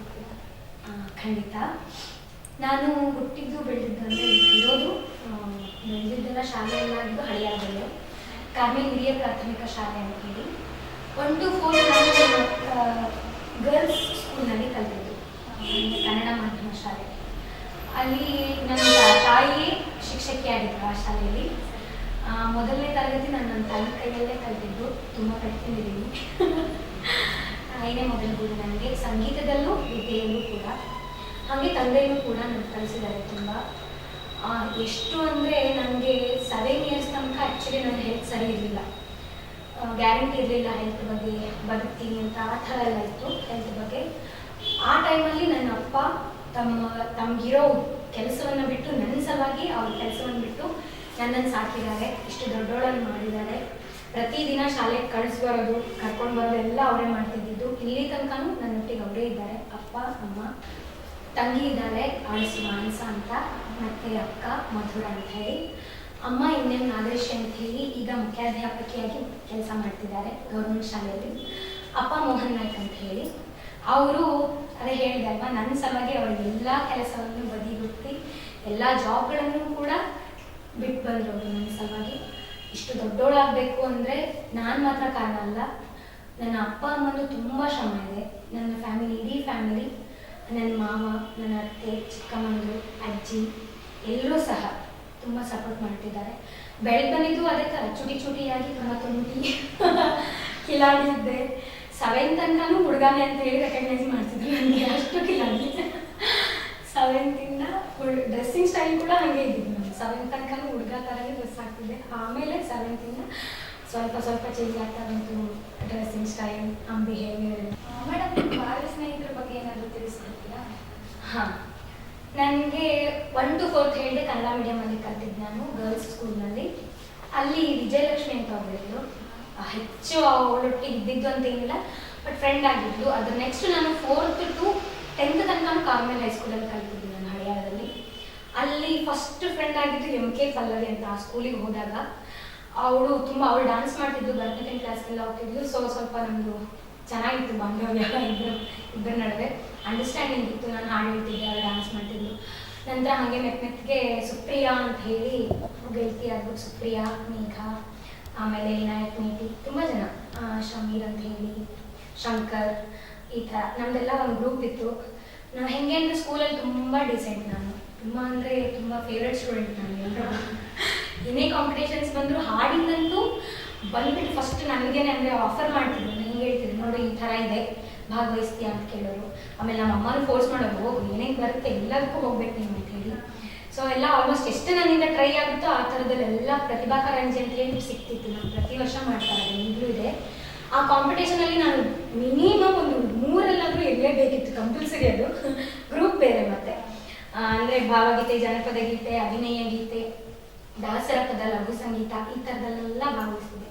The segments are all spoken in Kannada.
ತಿಳಿಸ್ಕೊಡ್ತೀರಾ? ಖಂಡಿತ. ನಾನು ಹುಟ್ಟಿದ್ದು ಬೆಳೆದಿದ್ದು ಅಂದರೆ ಇರೋದು ಬೆಳೆದಿದ್ದೆಲ್ಲ ಶಾಲೆಯಲ್ಲಾಗಿದ್ದು ಹಳಿಯಾದಲ್ಲಿ ಕಾರ್ಮೆಲ್ ಹಿರಿಯ ಪ್ರಾಥಮಿಕ ಶಾಲೆ ಅಂತ ಹೇಳಿ. 1 to 4 ನಾನು ಗರ್ಲ್ಸ್ ಸ್ಕೂಲ್ನಲ್ಲಿ ಕಲಿತಿದ್ದು, ಕನ್ನಡ ಮಾಧ್ಯಮ ಶಾಲೆ. ಅಲ್ಲಿ ನನ್ನ ತಾಯಿ ಶಿಕ್ಷಕಿಯಾಗಿದ್ದರು ಆ ಶಾಲೆಯಲ್ಲಿ. ಮೊದಲನೇ ತರಗತಿ ನಾನು ನನ್ನ ತಾಯಿ ಕೈಯಲ್ಲೇ ಕಲಿತಿದ್ದು, ತುಂಬ ಕಲಿತಿದ್ದೀನಿ. ತಾಯಿನೇ ಮೊದಲ ಗುರು ನನಗೆ, ಸಂಗೀತದಲ್ಲೂ ವಿದ್ಯೆಯಲ್ಲೂ ಕೂಡ. ಹಾಗೆ ತಂದೆಯೂ ಕೂಡ ನನಗೆ ಕಲಿಸಿದ್ದಾರೆ ತುಂಬ. ಎಷ್ಟು ಅಂದರೆ ನನಗೆ 7 years ತನಕ ಆ್ಯಕ್ಚುಲಿ ನನ್ನ ಹೆಲ್ತ್ ಸರಿ ಇರಲಿಲ್ಲ, ಗ್ಯಾರಂಟಿ ಇರಲಿಲ್ಲ ಹೆಲ್ತ್ ಬಗ್ಗೆ, ಬದುಕ್ತೀನಿ ಅಂತ ಆ ಥರ ಎಲ್ಲ ಇತ್ತು ಹೆಲ್ತ್ ಬಗ್ಗೆ. ಆ ಟೈಮಲ್ಲಿ ನನ್ನ ಅಪ್ಪ ತಮಗಿರೋ ಕೆಲಸವನ್ನು ಬಿಟ್ಟು, ನನ್ನ ಸಲುವಾಗಿ ಅವ್ರ ಕೆಲಸವನ್ನು ಬಿಟ್ಟು ನನ್ನನ್ನು ಸಾಕಿದ್ದಾರೆ, ಇಷ್ಟು ದೊಡ್ಡೋಳನ್ನು ಮಾಡಿದ್ದಾರೆ. ಪ್ರತಿದಿನ ಶಾಲೆಗೆ ಕಳಿಸ್ಬರೋದು, ಕರ್ಕೊಂಡು ಬರೋದು ಎಲ್ಲ ಅವರೇ ಮಾಡ್ತಿದ್ದಿದ್ದು. ಇಲ್ಲಿ ತನಕನೂ ನನ್ನೊಟ್ಟಿಗೆ ಅವರೇ ಇದ್ದಾರೆ, ಅಪ್ಪ ಅಮ್ಮ. ತಂಗಿ ಇದ್ದಾರೆ ಅವಳು ಮಾನಸ ಅಂತ, ಮತ್ತು ಅಕ್ಕ ಮಧುರ ಅಂತ ಹೇಳಿ. ಅಮ್ಮ ಇನ್ನೇನು ನಾಗೇಶ್ ಅಂತ ಹೇಳಿ ಈಗ ಮುಖ್ಯಾಧ್ಯಾಪಕಿಯಾಗಿ ಕೆಲಸ ಮಾಡ್ತಿದ್ದಾರೆ ಗೌರ್ಮೆಂಟ್ ಶಾಲೆಯಲ್ಲಿ. ಅಪ್ಪ ಮೋಹನ್ ನಾಯ್ಕ್ ಅಂತ ಹೇಳಿ, ಅವರು ಅದೇ ಹೇಳಿದೆ ಅಲ್ವಾ, ನನ್ನ ಸಲುವಾಗಿ ಅವರು ಎಲ್ಲ ಕೆಲಸವನ್ನು ಬದಿಗುತ್ತಿ ಎಲ್ಲ ಜಾಬ್ಗಳನ್ನು ಕೂಡ ಬಿಟ್ಟು ಬಂದರು ನನ್ನ ಸಲುವಾಗಿ. ಇಷ್ಟು ದೊಡ್ಡೋಳಾಗಬೇಕು ಅಂದರೆ ನಾನು ಮಾತ್ರ ಕಾರಣ ಅಲ್ಲ, ನನ್ನ ಅಪ್ಪ ಅಮ್ಮಂದು ತುಂಬ ಶ್ರಮ ಇದೆ. ನನ್ನ ಫ್ಯಾಮಿಲಿ, ಇಡೀ ಫ್ಯಾಮಿಲಿ, ನನ್ನ ಮಾವ, ನನ್ನ ಅತ್ತೆ, ಚಿಕ್ಕಮ್ಮಂದು, ಅಜ್ಜಿ ಎಲ್ಲರೂ ಸಹ ತುಂಬ ಸಪೋರ್ಟ್ ಮಾಡ್ತಿದ್ದಾರೆ. ಬೆಳೆದು ಬಂದಿದ್ದು ಅದೇ ಥರ ಚುಟಿಯಾಗಿ ತುಂಬ ತುಂಟಿ ಕಿಲಾಡಿ ಇದ್ದೆ. 7th ತನಕನೂ ಹುಡುಗಾನೆ ಅಂತ ಹೇಳಿ ರೆಕಗ್ನೈಸ್ ಮಾಡ್ತಿದ್ರು ನನಗೆ, ಅಷ್ಟು ಕಿಲಾಡಿ. 7th ಇಂದ ಡ್ರೆಸ್ಸಿಂಗ್ ಸ್ಟೈಲ್ ಕೂಡ ಹಾಗೆ ಇದ್ದಿದ್ದು ನಾನು. 7th ತನಕನೂ ಹುಡುಗ ಥರನೇ ಡ್ರೆಸ್ ಆಗ್ತಿದ್ದೆ. ಆಮೇಲೆ 7th ಇಂದ ಸ್ವಲ್ಪ ಚೇಂಜ್ ಆಗ್ತಾ ಬಂತು ಡ್ರೆಸ್ಸಿಂಗ್ ಸ್ಟೈಲ್, ನಮ್ಮ ಬಿಹೇವಿಯರ್. ಮೇಡಮ್, ಬಾಲ್ಯ ಸ್ನೇಹಿತರ ಬಗ್ಗೆ ಏನಾದರೂ ತಿಳಿಸ್ಕೊಡ್ತೀರಾ? ಹಾಂ, ನನಗೆ 1 to 4 ಹೇಳಿದೆ ಕನ್ನಡ ಮೀಡಿಯಮಲ್ಲಿ ಕಲ್ತಿದ್ದು ನಾನು, ಗರ್ಲ್ಸ್ ಸ್ಕೂಲ್ನಲ್ಲಿ. ಅಲ್ಲಿ ವಿಜಯಲಕ್ಷ್ಮಿ ಅಂತ ಒಬ್ಬಳಿದ್ರು, ಹೆಚ್ಚು ಅವಳೊಟ್ಟಿಗೆ ಇದ್ದಿದ್ದು ಅಂತ ಏನಿಲ್ಲ, ಬಟ್ ಫ್ರೆಂಡ್ ಆಗಿದ್ದು. ಅದ್ರ ನೆಕ್ಸ್ಟ್ ನಾನು 4th to 10th ತನಕ ಕಾರ್ಮೆಲ್ ಹೈಸ್ಕೂಲಲ್ಲಿ ಕಲ್ತಿದ್ದು ನಾನು ಹಳಿಯಾಳದಲ್ಲಿ. ಅಲ್ಲಿ ಫಸ್ಟ್ ಫ್ರೆಂಡ್ ಆಗಿದ್ದು MK ಪಲ್ಲವಿ ಅಂತ. ಆ ಸ್ಕೂಲಿಗೆ ಹೋದಾಗ ಅವಳು ಡ್ಯಾನ್ಸ್ ಮಾಡ್ತಿದ್ದು, ಭರತನಾಟ್ಯಂ ಕ್ಲಾಸ್ಗೆಲ್ಲ ಹೋಗ್ತಿದ್ಲು. ಸ್ವಲ್ಪ ನಮ್ಮದು ಚೆನ್ನಾಗಿತ್ತು ಬಾಂಧವ್ಯ ಇಬ್ಬರ ನಡುವೆ, ಅಂಡರ್ಸ್ಟ್ಯಾಂಡಿಂಗ್ ಇತ್ತು. ನಾನು ಹಾಡು ಹೇಳ್ತಿದ್ದೆ, ಅವಳು ಡ್ಯಾನ್ಸ್ ಮಾಡ್ತಿದ್ಲು. ನಂತರ ಹಾಗೆ ಮೆತ್ತಗೆ ಸುಪ್ರಿಯಾ ಅಂತ ಹೇಳಿ ಗೆಳತಿ ಆಗ್ಬಿಟ್ಟು, ಸುಪ್ರಿಯಾ, ಮೇಘಾ, ಆಮೇಲೆ ವಿನಾಯಕ್ ಮೇಟಿ, ತುಂಬ ಜನ, ಶಮೀರ್ ಅಂತ ಹೇಳಿ, ಶಂಕರ್, ಈ ಥರ ನಮ್ಮದೆಲ್ಲ ಒಂದು ಗ್ರೂಪ್ ಇತ್ತು. ನಾವು ಹೆಂಗೆ ಅಂದರೆ ಸ್ಕೂಲಲ್ಲಿ ತುಂಬ ಡಿಸೆಂಟ್ ನಾನು, ತುಂಬ ಫೇವ್ರೆಟ್ ಸ್ಟೂಡೆಂಟ್ ನಾನು. ಎಲ್ಲರೂ ಏನೇ ಕಾಂಪಿಟೇಷನ್ಸ್ ಬಂದರೂ ಹಾಡಿಂದಂತೂ ಬಂದ್ಬಿಟ್ಟು ಫಸ್ಟ್ ನನಗೇನೆ ಅಂದರೆ ಆಫರ್ ಮಾಡ್ತಿದ್ರು. ಹೆಂಗೆ ಹೇಳ್ತಿದ್ರು, ನೋಡಿ ಈ ಥರ ಇದೆ, ಭಾಗವಹಿಸ್ತೀಯ ಅಂತ ಕೇಳೋರು. ಆಮೇಲೆ ನಮ್ಮ ಅಮ್ಮನೂ ಫೋರ್ಸ್ ಮಾಡೋದು, ಹೋಗು ಏನೇನು ಬರುತ್ತೆ ಎಲ್ಲದಕ್ಕೂ ಹೋಗ್ಬೇಕು ನೀವು ಅಂತ ಹೇಳಿ. ಸೊ ಎಲ್ಲ ಆಲ್ಮೋಸ್ಟ್ ಎಷ್ಟು ನನ್ನಿಂದ ಟ್ರೈ ಆಗುತ್ತೋ ಆ ಥರದಲ್ಲೆಲ್ಲ ಪ್ರತಿಭಾ ಕಾರಂಜಿ ಅಂತ ಹೇಳಿ ಸಿಗ್ತಿತ್ತು. ನಾನು ಪ್ರತಿ ವರ್ಷ ಮಾಡ್ತಾ ಇದ್ದೆ, ಈಗಲೂ ಇದೆ. ಆ ಕಾಂಪಿಟೇಷನಲ್ಲಿ ನಾನು ಮಿನಿಮಮ್ ಒಂದು 3 ಇರಲೇಬೇಕಿತ್ತು, ಕಂಪಲ್ಸರಿ. ಅದು ಗ್ರೂಪ್ ಬೇರೆ ಮತ್ತೆ, ಅಂದರೆ ಭಾವಗೀತೆ, ಜನಪದ ಗೀತೆ, ಅಭಿನಯ ಗೀತೆ, ದಾಸರ ಪದ, ಲಘು ಸಂಗೀತ, ಈ ಥರದಲ್ಲೆಲ್ಲ ಭಾಗವಹಿಸ್ತಿದ್ದೆ.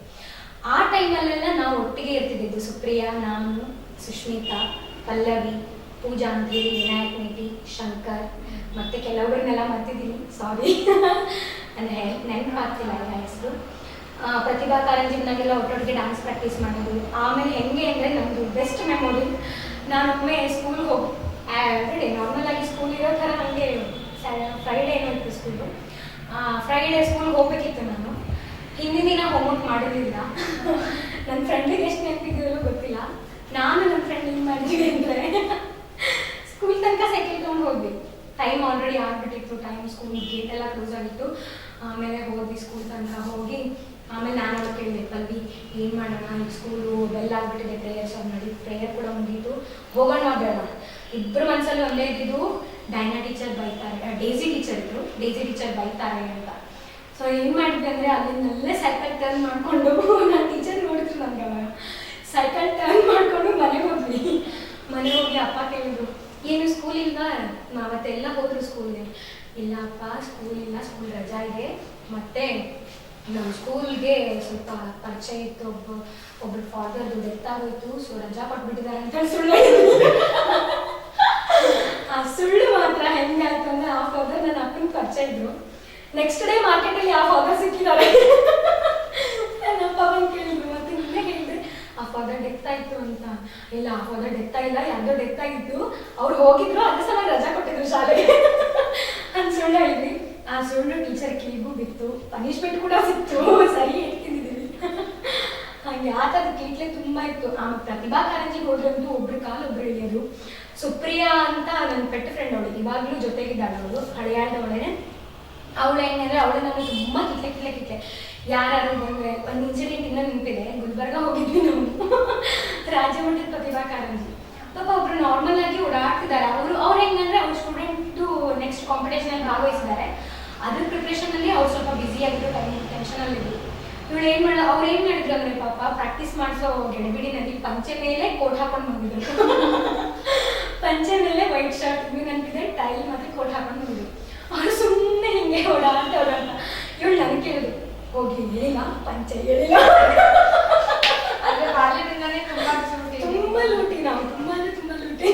ಆ ಟೈಮಲ್ಲೆಲ್ಲ ನಾವು ಒಟ್ಟಿಗೆ ಇರ್ತಿದ್ದಿದ್ದು, ಸುಪ್ರಿಯಾ, ನಾನು, ಸುಷ್ಮಿತಾ, ಪಲ್ಲವಿ, ಪೂಜಾ ಅಂತ ಹೇಳಿ, ವಿನಾಯಕ್ ಮೇಟಿ, ಶಂಕರ್, ಮತ್ತು ಕೆಲವರನ್ನೆಲ್ಲ ಮರ್ತಿದ್ದೀನಿ, ಸಾರಿ. ಅಂದರೆ ನೆನಪಾಗ್ತಿಲ್ಲ ಎಲ್ಲ ಹೆಸರು. ಪ್ರತಿಭಾ ಕಾರಂಜಿನಾಗೆಲ್ಲ ಒಟ್ಟೊಟ್ಟಿಗೆ ಡ್ಯಾನ್ಸ್ ಪ್ರಾಕ್ಟೀಸ್ ಮಾಡೋದು. ಆಮೇಲೆ ಹೆಂಗೆ ಅಂದರೆ ನಮ್ಮದು ಬೆಸ್ಟ್ ಮೆಮೊರಿ, ನಾನೊಮ್ಮೆ ಸ್ಕೂಲ್ಗೆ ಹೋಗಿ ಎವ್ರಿಡೇ ನಾರ್ಮಲ್ ಆಗಿ ಸ್ಕೂಲ್ ಇರೋ ಥರ ನನಗೆ ಫ್ರೈಡೇ ಏನೋ ಇತ್ತು ಸ್ಕೂಲು. ಫ್ರೈಡೇ ಸ್ಕೂಲ್ಗೆ ಹೋಗ್ಬೇಕಿತ್ತು. ನಾನು ಹಿಂದಿನ ದಿನ ಹೋಮ್ವರ್ಕ್ ಮಾಡಿರಲಿಲ್ಲ. ನನ್ನ ಫ್ರೆಂಡಿಗೆ ಎಷ್ಟು ನೆನಪಿದ್ದಿರೋ ಗೊತ್ತಿಲ್ಲ. ನಾನು ನನ್ನ ಫ್ರೆಂಡ್ ಏನು ಮಾಡಿದ್ವಿ ಅಂದರೆ, ಸ್ಕೂಲ್ ತನಕ ಸೈಕಲ್ ತೊಗೊಂಡು ಹೋದ್ವಿ. ಟೈಮ್ ಆಲ್ರೆಡಿ ಆಗಿಬಿಟ್ಟಿತ್ತು, ಸ್ಕೂಲ್ ಗೇಟ್ ಎಲ್ಲ ಕ್ಲೋಸ್ ಆಗಿತ್ತು. ಆಮೇಲೆ ಹೋದ್ವಿ ಸ್ಕೂಲ್ ತನಕ. ಹೋಗಿ ಆಮೇಲೆ ನಾನು ಅವ್ರು ಕೇಳಿದೆ, ಪಲ್ವಿ ಏನು ಮಾಡೋಣ, ಈಗ ಸ್ಕೂಲು ಬೆಲ್ಲ ಆಗಿಬಿಟ್ಟಿದೆ, ಪ್ರೇಯರ್ಸ್ ಅವ್ರು ನಡೀತು, ಪ್ರೇಯರ್ ಕೂಡ ಮುಗೀತು, ಹೋಗೋಣ ಬೇಡ. ಇಬ್ಬರು ಮನಸ್ಸಲ್ಲಿ ಒಂದೇ ಇದ್ದಿದ್ದು, ಡೈನಾ ಟೀಚರ್ ಬೈತಾರೆ, ಡೇಸಿ ಟೀಚರ್ ಬೈತಾರೆ ಅಂತ. ಸೊ ಏನು ಮಾಡಿದ್ವಿ ಅಂದರೆ, ಅಲ್ಲಿಂದಲ್ಲೇ ಸೈಕಲ್ ಟರ್ನ್ ಮಾಡಿಕೊಂಡು, ನಾನು ಟೀಚರ್ ನೋಡಿದ್ರು ನನಗೆ ಅವಾಗ, ಸೈಕಲ್ ಟರ್ನ್ ಮಾಡಿಕೊಂಡು ಮನೆಗೆ ಹೋಗಿ ಅಪ್ಪ ಕೇಳಿದ್ರು, ಏನು ಸ್ಕೂಲ್ ಇಲ್ವಾ? ಅವತ್ತೆಲ್ಲ ಹೋದ್ರು ಸ್ಕೂಲ್ಗೆ. ಇಲ್ಲ ಅಪ್ಪ, ಸ್ಕೂಲ್ ಇಲ್ಲ, ಸ್ಕೂಲ್ ರಜಾ ಇದೆ. ಮತ್ತು ನಮ್ಮ ಸ್ಕೂಲ್ಗೆ ಸ್ವಲ್ಪ ಪರಿಚಯ ಇತ್ತು, ಒಬ್ರು ಫಾದರ್ದು ಡೆತ್ ಆಗೋಯ್ತು, ಸೊ ರಜಾ ಕೊಟ್ಬಿಟ್ಟಿದ್ದಾರೆ ಅಂತ ಸುಳ್ಳು. ಆ ಸುಳ್ಳು ಮಾತ್ರ ಹೆಂಗಾಯ್ತು ಅಂದರೆ, ಆ ಫಾದರ್ ನನ್ನ ಅಪ್ಪನ ಪರಿಚಯ ಇದ್ರು. ನೆಕ್ಸ್ಟ್ ಡೇ ಮಾರ್ಕೆಟಲ್ಲಿ ಆ ಫಾದರ್ ಸಿಕ್ಕಿದ್ದಾರೆ. ನನ್ನ ಅಪ್ಪ ಬಂದು ಕೇಳಿದ್ರು, ಮತ್ತೆ ನಿನ್ನೆ ಹೇಳಿದೆ ಆ ಫಾದರ್ ಡೆತ್ ಆಯಿತು ಅಂತ. ಇಲ್ಲ ಹೋದ ಡೆತ್ ಆಗಿಲ್ಲ, ಯಾರ್ದೋ ಡೆತ್ ಆಗಿತ್ತು, ಅವ್ರು ಹೋಗಿದ್ರು ಅದ್ರ ಸಲ ರಜಾ ಕೊಟ್ಟಿದ್ರು ಶಾಲೆಗೆ ಅಂತ ಸುಳ್ಳು ಹೇಳಿದ್ವಿ. ಆ ಸುಳ್ಳು ಟೀಚರ್ ಕಿವಿಗೂ ಬಿತ್ತು, ಪನಿಷ್ಮೆಂಟ್ ಕೂಡ ಸಿಕ್ತು, ಸರಿ ಹೇಳ್ತಿದ್ದೀವಿ. ಹಾಗೆ ಆ ಥರದ ಕೀಟ್ಲೆ ತುಂಬ ಇತ್ತು. ಪ್ರತಿಭಾ ಕಾರಂಜಿಗೆ ಹೋದ್ರಂತೂ ಒಬ್ರು ಕಾಲು ಒಬ್ರು ಇಳಿಯೋದು. ಸುಪ್ರಿಯಾ ಅಂತ ನನ್ನ ಪೆಟ್ಟ ಫ್ರೆಂಡ್, ಅವಳಿಗೆ ಇವಾಗಲೂ ಜೊತೆಗಿದ್ದಾಳೆ, ಅವಳು ಹಳೆಯಾಳದವಳೇನೆ. ಅವಳು ಹೆಂಗಂದ್ರೆ ಅವಳು ನಾನು ತುಂಬ ಕಿಟ್ಲೆ ಯಾರು ಬಂದರೆ ಒಂದು ಇನ್ಸಿಡೆಂಟ್ ಇನ್ನೂ ನೆನಪಿದೆ. ಗುಲ್ಬರ್ಗ ಹೋಗಿದ್ವಿ ನಾವು ರಾಜ್ಯ ಮಟ್ಟದ ಪ್ರತಿಭಾ ಕಾರಂಜಿ. ಪಾಪ ಒಬ್ರು ನಾರ್ಮಲ್ ಆಗಿ ಓಡಾಡ್ತಿದ್ದಾರೆ. ಅವ್ರು ಹೆಂಗಂದ್ರೆ ಅವ್ರ ಸ್ಟೂಡೆಂಟು ನೆಕ್ಸ್ಟ್ ಕಾಂಪಿಟೇಷನಲ್ಲಿ ಭಾಗವಹಿಸಿದ್ದಾರೆ. ಅದ್ರ ಪ್ರಿಪ್ರೇಷನಲ್ಲಿ ಅವ್ರು ಸ್ವಲ್ಪ ಬ್ಯುಸಿ ಆಗಿದ್ರು, ಟೆನ್ಷನಲ್ಲಿದ್ರು. ಅವ್ರು ಏನು ಮಾಡಿದ್ರು ಅಂದರೆ ಪಾಪ ಪ್ರಾಕ್ಟೀಸ್ ಮಾಡಿಸೋ ಗೆಡಬಿಡಿನಲ್ಲಿ ಪಂಚೆ ಮೇಲೆ ಕೋಟ್ ಹಾಕೊಂಡು ಬಂದಿದ್ರು. ಪಂಚೆ ಮೇಲೆ ವೈಟ್ ಶರ್ಟ್ ನೆನಪಿದೆ, ಟೈಲ್ ಮತ್ತು ಕೋಟ್ ಹಾಕೊಂಡು ಬಂದಿದ್ರು. ಅವ್ರು ಸುಮ್ಮನೆ ಹಿಂಗೆ ಓಡಾಡ್ತವ್ರು ಅಂತ. ಇವಳು ನನಗೆ ಕೇಳಿದ್ರು, ಹೋಗಿ ಹೇಳಿಲ್ಲ ಪಂಚೆ ಹೇಳಿಲ್ಲ. ಅದ್ರ ಬಾಲ್ಯದಿಂದನೇ ತುಂಬಾ ಲೂಟಿ, ನಾವು ತುಂಬಾ ಲೂಟಿ.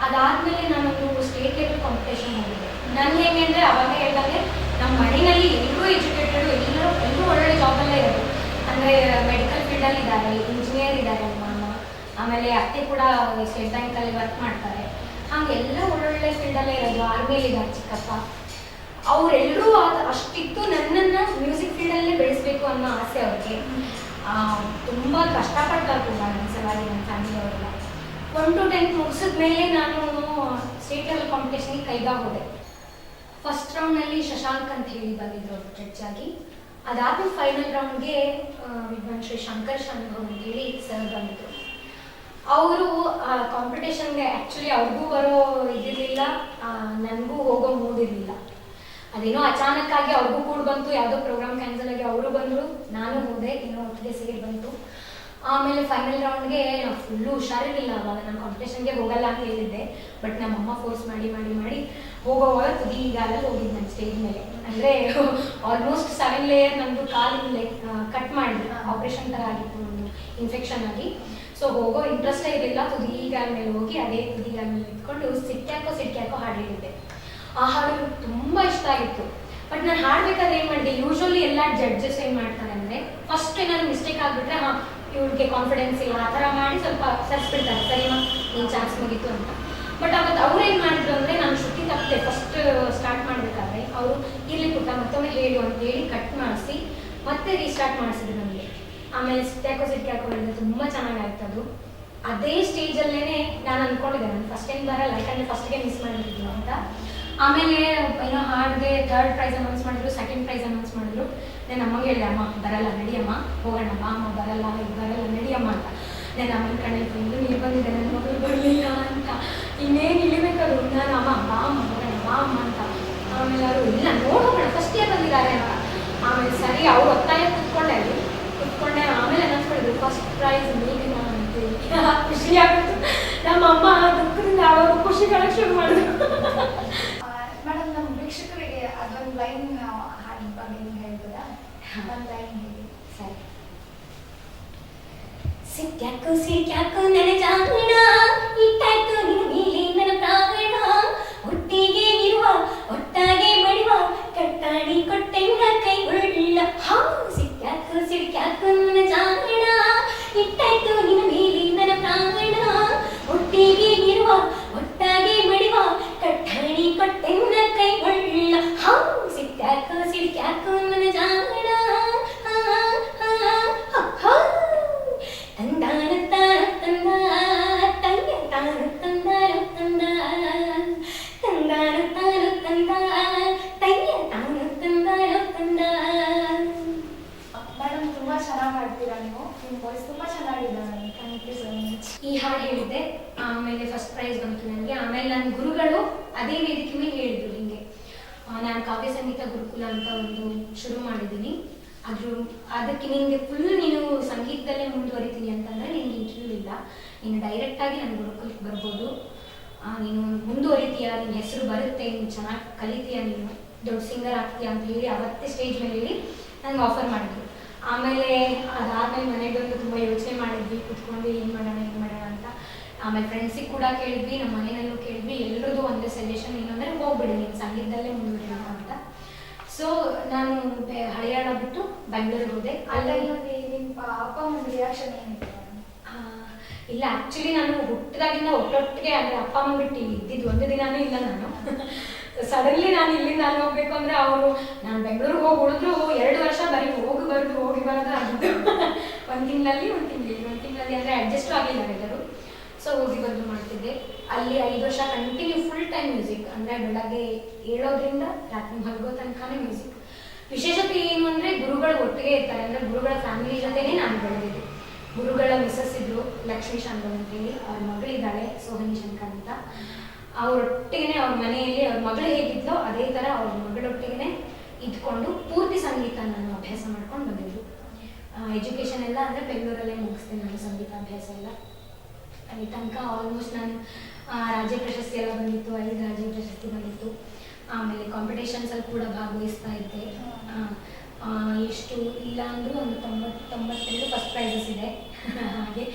ಅದಾದ್ಮೇಲೆ ನಾನೊಂದು ಸ್ಟೇಟ್ ಲೆವೆಲ್ ಕಾಂಪಿಟೇಷನ್ ಹೋಗಿದ್ದೆ. ನನಗೆ ಹೇಗೆ ಅಂದರೆ ಅವಾಗ ಹೇಳಿದಾಗೆ ನಮ್ಮ ಮನೆಯಲ್ಲಿ ಎಲ್ಲರೂ ಎಜುಕೇಟೆಡು, ಎಲ್ಲರೂ ಒಳ್ಳೊಳ್ಳೆ ಜಾಬಲ್ಲೇ ಇರೋದು. ಅಂದರೆ ಮೆಡಿಕಲ್ ಫೀಲ್ಡಲ್ಲಿ ಇದ್ದಾರೆ, ಇಂಜಿನಿಯರ್ ಇದ್ದಾರೆ ನಮ್ಮ ಅಮ್ಮ, ಆಮೇಲೆ ಅತ್ತೆ ಕೂಡ ಸ್ಟೇಟ್ ಬ್ಯಾಂಕಲ್ಲಿ ವರ್ಕ್ ಮಾಡ್ತಾರೆ. ಹಾಗೆ ಎಲ್ಲ ಒಳ್ಳೊಳ್ಳೆ ಫೀಲ್ಡಲ್ಲೇ ಇರೋದು. ಆರ್ಮಿಯಲ್ಲಿದ್ದಾರೆ ಚಿಕ್ಕಪ್ಪ. ಅವರೆಲ್ಲರೂ ಅಷ್ಟಿತ್ತು ನನ್ನನ್ನು ಮ್ಯೂಸಿಕ್ ಫೀಲ್ಡಲ್ಲೇ ಬೆಳೆಸಬೇಕು ಅನ್ನೋ ಆಸೆ ಅವ್ರಿಗೆ. ತುಂಬ ಕಷ್ಟಪಡ್ತಾರೆ ಕೂಡ ನನ್ನ ಸಲುವಾಗಿ, ನನ್ನ ಫ್ಯಾಮಿಲಿಯವರೆಲ್ಲ. 1 to 10 ಮುಗಿಸಿದ ಮೇಲೆ ನಾನು ಸ್ಟೇಟ್ ಲೆವೆಲ್ ಕಾಂಪಿಟೇಷನ್ಗೆ ಕೈಗಾ ಹೋದೆ. ಫಸ್ಟ್ ರೌಂಡ್ನಲ್ಲಿ ಶಶಾಂಕ್ ಅಂತ ಹೇಳಿ ಬಂದಿದ್ರು ಅವರು ಜಡ್ಜ್ ಆಗಿ. ಅದಾದ್ಮೇಲೆ ಫೈನಲ್ ರೌಂಡ್ಗೆ ವಿದ್ವಾನ್ ಶ್ರೀ ಶಂಕರ್ ಶಾನುಭವ್ ಅಂತ ಹೇಳಿ ಸರ್ ಬಂದಿದ್ರು. ಅವರು ಕಾಂಪಿಟೇಷನ್ಗೆ ಆ್ಯಕ್ಚುಲಿ ಅವ್ರಿಗೂ ಬರೋ ಇದಿರಲಿಲ್ಲ, ನನಗೂ ಹೋಗೋ ಮೂಡ್ ಇರಲಿಲ್ಲ. ಅದೇನೋ ಅಚಾನಕ್ಕಾಗಿ ಅವ್ರಿಗೂ ಕೂಡ ಬಂತು, ಯಾವುದೋ ಪ್ರೋಗ್ರಾಮ್ ಕ್ಯಾನ್ಸಲ್ ಆಗಿ ಅವರು ಬಂದರು, ನಾನು ಹೋದೆ, ಏನೋ ಒಟ್ಟಿಗೆ ಸೇರಿ ಬಂತು. ಆಮೇಲೆ ಫೈನಲ್ ರೌಂಡ್ಗೆ ನಾವು ಫುಲ್ಲು ಹುಷಾರಿರಲಿಲ್ಲ. ಅವಾಗ ನಾನು ಕಾಂಪಿಟೇಷನ್ಗೆ ಹೋಗಲ್ಲ ಅಂತ ಹೇಳಿದ್ದೆ. ಬಟ್ ನಮ್ಮಮ್ಮ ಫೋರ್ಸ್ ಮಾಡಿ ಹೋಗೋವಾಗ ತುದಿಗಾಲಲ್ಲಿ ಹೋಗಿದ್ದು ನಾನು ಸ್ಟೇಜ್ ಮೇಲೆ. ಅಂದರೆ ಆಲ್ಮೋಸ್ಟ್ 7 ಲೇಯರ್ ನಮ್ಮದು ಕಾಲಿಂದ ಕಟ್ ಮಾಡಿದ್ರು, ಆಪ್ರೇಷನ್ ಥರ ಆಗಿತ್ತು, ಒಂದು ಇನ್ಫೆಕ್ಷನ್ ಆಗಿ. ಸೊ ಹೋಗೋ ಇಂಟ್ರೆಸ್ಟೇ ಇರಲಿಲ್ಲ. ತುದಿಗಾಲ ಮೇಲೆ ಹೋಗಿ ಅದೇ ತುದಿಗಾಲ ಮೇಲೆ ನಿಂತ್ಕೊಂಡು ಸಿಟ್ಕ್ಯಾಕೋ ಹಾಡು ಹೇಳಿದ್ದೆ. ಆ ಹಾಡು ತುಂಬ ಇಷ್ಟ ಆಗಿತ್ತು. ಬಟ್ ನಾನು ಹಾಡಬೇಕಾದ್ರೆ ಏನು ಮಾಡಿದೆ, ಯೂಶ್ವಲಿ ಎಲ್ಲ ಜಡ್ಜಸ್ ಏನು ಮಾಡ್ತಾರೆ ಅಂದರೆ ಫಸ್ಟ್ ಏನಾದ್ರು ಮಿಸ್ಟೇಕ್ ಆಗಿಬಿಟ್ರೆ ಇವ್ರಿಗೆ ಕಾನ್ಫಿಡೆನ್ಸ್ ಇಲ್ಲ ಆ ಥರ ಮಾಡಿ ಸ್ವಲ್ಪ ಸರಿಸ್ಬಿಡ್ತಾರೆ, ಸರಿನಾ ನೀನು ಚಾನ್ಸ್ ಮುಗೀತು ಅಂತ. ಬಟ್ ಅವತ್ತು ಅವ್ರು ಏನು ಮಾಡಿದ್ರು ಅಂದರೆ ನಾನು ಶ್ರುತಿ ತಪ್ಪದೆ ಫಸ್ಟ್ ಸ್ಟಾರ್ಟ್ ಮಾಡಬೇಕಾದ್ರೆ ಅವರು ಇರ್ಲಿ ಪುಟ್ಟ ಮತ್ತೊಮ್ಮೆ ಹೇಳು ಅಂತ ಹೇಳಿ ಕಟ್ ಮಾಡಿಸಿ ಮತ್ತೆ ರೀಸ್ಟಾರ್ಟ್ ಮಾಡಿಸಿದ್ರು ನನಗೆ. ಆಮೇಲೆ ಸಿಟ್ಕ್ಯಾಕೋ ಹೇಳಿದ್ರೆ ತುಂಬ ಚೆನ್ನಾಗಾಯ್ತು ಅದು. ಅದೇ ಸ್ಟೇಜಲ್ಲೇ ನಾನು ಅಂದ್ಕೊಂಡಿದ್ದೆ ನಾನು ಫಸ್ಟ್ ಏನು ಬರಲ್ಲ, ಯಾಕಂದರೆ ಫಸ್ಟ್ಗೆ ಮಿಸ್ ಮಾಡಿಬಿಟ್ಟಿದ್ದೀನಿ ಅಂತ. ಆಮೇಲೆ ಏನೋ ಹಾಡಿದೆ, 3rd ಪ್ರೈಸ್ ಅನೌನ್ಸ್ ಮಾಡಿದ್ರು, 2nd ಪ್ರೈಸ್ ಅನೌನ್ಸ್ ಮಾಡಿದ್ರು. ನಾನು ಅಮ್ಮಗೆ ಹೇಳಿದೆ, ಅಮ್ಮ ಬರಲ್ಲ ನಡಿಯಮ್ಮ ಹೋಗೋಣ, ಅಮ್ಮ ಬರಲ್ಲ ನಡಿಯಮ್ಮ ಅಂತ. ನಾನು ಅಮ್ಮನ ಕಣ್ಣಲ್ಲಿ ಬಂದು ನೀರು ಬಂದಿದ್ದೆ, ನನ್ನ ಮಗಳು ಬರಲಿಲ್ಲ ಅಂತ. ಇನ್ನೇನು ಇಳಿಬೇಕದು, ನಾನು ಅಮ್ಮ ಹೋಗೋಣ ಬಾ ಅಮ್ಮ ಅಂತ. ಆಮೇಲೆ ಅವರು ಇಲ್ಲ ನೋಡೋಣ ಫಸ್ಟ್ ಇಯರ್ ಬಂದಿದ್ದಾರೆ ಅಂತ. ಆಮೇಲೆ ಸರಿ ಅವ್ರು ಒತ್ತಾಯ ಕುತ್ಕೊಂಡೆ. ಆಮೇಲೆ ಅನೌನ್ಸ್ ಮಾಡಿದ್ರು ಫಸ್ಟ್ ಪ್ರೈಸ್ ನೀಗಿನ ಅಂತೇಳಿ. ಖುಷಿ ಆಗಿತ್ತು. ನಮ್ಮ ಅಮ್ಮ ದುಃಖದಿಂದ ಆಡೋರು ಖುಷಿ ಕಾಣಕ್ಕೆ ಶುರು ಮಾಡಿದ್ರು. ಮೇಡಮ್, ನಮ್ಮ ವೀಕ್ಷಕರಿಗೆ ಅದೊಂದು ಲೈನ್ ಹಾಡಿನ ಬಗ್ಗೆ ನೀವು ಹೇಳ್ಬೋದಾ? ಒಂದು ಲೈನ್ ಹೇಳಿ. ಸರಿ. ಸಿಟ್ಕ್ಯಾಕೋ ನನ್ನ ಜಾಣ ಇಟ್ಟಾಯ್ತು ನಿನ್ನ ಮೇಲೆ ಕೊಟ್ಟೆನ್ನ ಕೈ ಒಳ್ಳ ಹಾ ಸಿಟ್ಯಾಕೋ ಸಿಡ್ಕ್ಯಾಕೋ ಮನ ಜಾಣ ತಂದಾನ ತಾನ ತಂದ ತಂದೆ ತಾನ ತಂದಾರ ತಂದ ತಂದಾನ ತಾನ ತಂದ ತಂದೆ ತಾನ ತಂದಾರ ತಂದ. ಮೇಡಮ್ ತುಂಬಾ ಚೆನ್ನಾಗಿ ಹಾಡ್ತೀರಾ ನೀವು, ನಿಮ್ಮ ವಾಯ್ಸ್ ತುಂಬಾ ಚೆನ್ನಾಗಿದೆ madam. Thank you so much. ಈ ಹಾಡು ಹೇಳಿದ್ದೆ, ಆಮೇಲೆ ಫಸ್ಟ್ ಪ್ರೈಸ್ ಬಂತು ನನಗೆ. ಆಮೇಲೆ ನನ್ನ ಗುರುಗಳು ಅದೇ ವೇದಿಕೆ ಮೇಲೆ ಹೇಳಿದ್ರು ಹಿಂಗೆ, ನಾನು ಕಾವ್ಯ ಸಂಗೀತ ಗುರುಕುಲ ಅಂತ ಒಂದು ಶುರು ಮಾಡಿದ್ದೀನಿ, ಅದಕ್ಕೆ ನಿನಗೆ ಫುಲ್ ನೀನು ಸಂಗೀತದಲ್ಲೇ ಮುಂದುವರಿತೀನಿ ಅಂತಂದರೆ ನಿನಗೆ ಇಂಟರ್ವ್ಯೂ ಇಲ್ಲ, ನೀನು ಡೈರೆಕ್ಟಾಗಿ ನನ್ನ ಗುರುಕುಲಕ್ಕೆ ಬರ್ಬೋದು, ನೀನು ಮುಂದುವರಿತೀಯ, ನಿನ್ನ ಹೆಸರು ಬರುತ್ತೆ, ನೀನು ಚೆನ್ನಾಗಿ ಕಲಿತೀಯ, ನೀನು ದೊಡ್ಡ ಸಿಂಗರ್ ಆಗ್ತೀಯ ಅಂತ ಹೇಳಿ ಅವತ್ತೇ ಸ್ಟೇಜ್ ಮೇಲೆ ಹೇಳಿ ನನಗೆ ಆಫರ್ ಮಾಡಿದ್ರು. ಆಮೇಲೆ ಅದಾದಮೇಲೆ ಮನೆಯಲ್ಲೂ ತುಂಬ ಯೋಚನೆ ಮಾಡಿದ್ವಿ, ಕೂತ್ಕೊಂಡು ಏನು ಮಾಡೋಣ ಅಂತ. ಆಮೇಲೆ ಫ್ರೆಂಡ್ಸಿಗೆ ಕೂಡ ಕೇಳಿದ್ವಿ, ನಮ್ಮ ಮನೆಯಲ್ಲೂ ಕೇಳಿದ್ವಿ, ಎಲ್ಲರದ್ದು ಒಂದೇ ಸಜೆಷನ್ ಏನಂದರೆ ಹೋಗ್ಬಿಡಿ ನೀನು ಸಂಗೀತದಲ್ಲೇ ಮುಂದುವರಿಯೋಣ ಅಂತ. ಸೊ ನಾನು ಹಳಿಯಾಳ ಬಿಟ್ಟು ಬೆಂಗಳೂರಿಗೆ ಹೋದೆ. ಅಲ್ಲಲ್ಲಿ ನಿಮ್ಮ ಅಪ್ಪ ಅಮ್ಮನ ರಿಯಾಕ್ಷನ್ ಏನಿತ್ತು? ಇಲ್ಲ, ಆ್ಯಕ್ಚುಲಿ ನಾನು ಹುಟ್ಟಿದಾಗಿಂದ ಒಟ್ಟೊಟ್ಟಿಗೆ ಅಂದರೆ ಅಪ್ಪ ಅಮ್ಮ ಬಿಟ್ಟು ಇದ್ದಿದ್ದು ಒಂದು ದಿನಾನೂ ಇಲ್ಲ. ನಾನು ಸಡನ್ಲಿ ನಾನು ಇಲ್ಲಿಂದ ಅಲ್ಲಿ ಹೋಗ್ಬೇಕು ಅಂದರೆ ಅವರು, ನಾನು ಬೆಂಗಳೂರಿಗೆ ಹೋಗಿ ಉಳಿದ್ರು 2 ವರ್ಷ ಬರೀ ಹೋಗಿ ಬರೋದು ಆಗಿದ್ದು. ಒಂದು ತಿಂಗಳಲ್ಲಿ ಅಂದರೆ ಅಡ್ಜಸ್ಟು ಆಗಿಲ್ಲ ಎಲ್ಲರೂ. ಸೊ ಹೋಗಿ ಬಂದು ಮಾಡ್ತಿದ್ದೆ ಅಲ್ಲಿ 5 ವರ್ಷ ಕಂಟಿನ್ಯೂ ಫುಲ್ ಟೈಮ್ ಮ್ಯೂಸಿಕ್, ಅಂದರೆ ಬೆಳಗ್ಗೆ ಏಳೋದ್ರಿಂದ ರಾತ್ರಿ ಮಲಗೋ ತನಕನೇ ಮ್ಯೂಸಿಕ್. ವಿಶೇಷತೆ ಏನು ಅಂದರೆ ಗುರುಗಳು ಒಟ್ಟಿಗೆ ಇರ್ತಾರೆ, ಅಂದರೆ ಗುರುಗಳ ಫ್ಯಾಮಿಲಿ ಜೊತೆನೇ ನಾನು ಬೆಳೆದಿದ್ದೆ. ಗುರುಗಳ ಮಿಸಸ್ ಇದ್ರು ಲಕ್ಷ್ಮೀ ಶಂಕರ್ ಅಂತೇಳಿ, ಅವ್ರ ಮಗಳಿದ್ದಾಳೆ ಸೋಹನಿ ಶಂಕರ್ ಅಂತ. ಅವರೊಟ್ಟಿಗೆ ಅವ್ರ ಮನೆಯಲ್ಲಿ ಅವ್ರ ಮಗಳು ಹೇಗಿದ್ಲೋ ಅದೇ ಥರ ಅವ್ರ ಮಗಳೊಟ್ಟಿಗೆ ಇದ್ಕೊಂಡು ಪೂರ್ತಿ ಸಂಗೀತ ನಾನು ಅಭ್ಯಾಸ ಮಾಡ್ಕೊಂಡು ಬಂದಿದ್ದು. ಎಜುಕೇಷನ್ ಎಲ್ಲ ಅಂದರೆ ಬೆಂಗಳೂರಲ್ಲೇ ಮುಗಿಸ್ತೀನಿ ನಾನು ಸಂಗೀತಾಭ್ಯಾಸ ಎಲ್ಲ. ಅಲ್ಲಿ ತನಕ ಆಲ್ಮೋಸ್ಟ್ ನಾನು ರಾಜ್ಯ ಪ್ರಶಸ್ತಿ ಎಲ್ಲ ಬಂದಿತ್ತು, 5 ರಾಜ್ಯ ಪ್ರಶಸ್ತಿ ಬಂದಿತ್ತು. ಆಮೇಲೆ ಕಾಂಪಿಟೇಷನ್ಸಲ್ಲಿ ಕೂಡ ಭಾಗವಹಿಸ್ತಾ ಇದ್ದೆ. ಎಷ್ಟು ಇಲ್ಲ ಅಂದರೂ ಒಂದು 92 ಫಸ್ಟ್ ಪ್ರೈಸಸ್ ಇದೆ. ಹಾಗೆ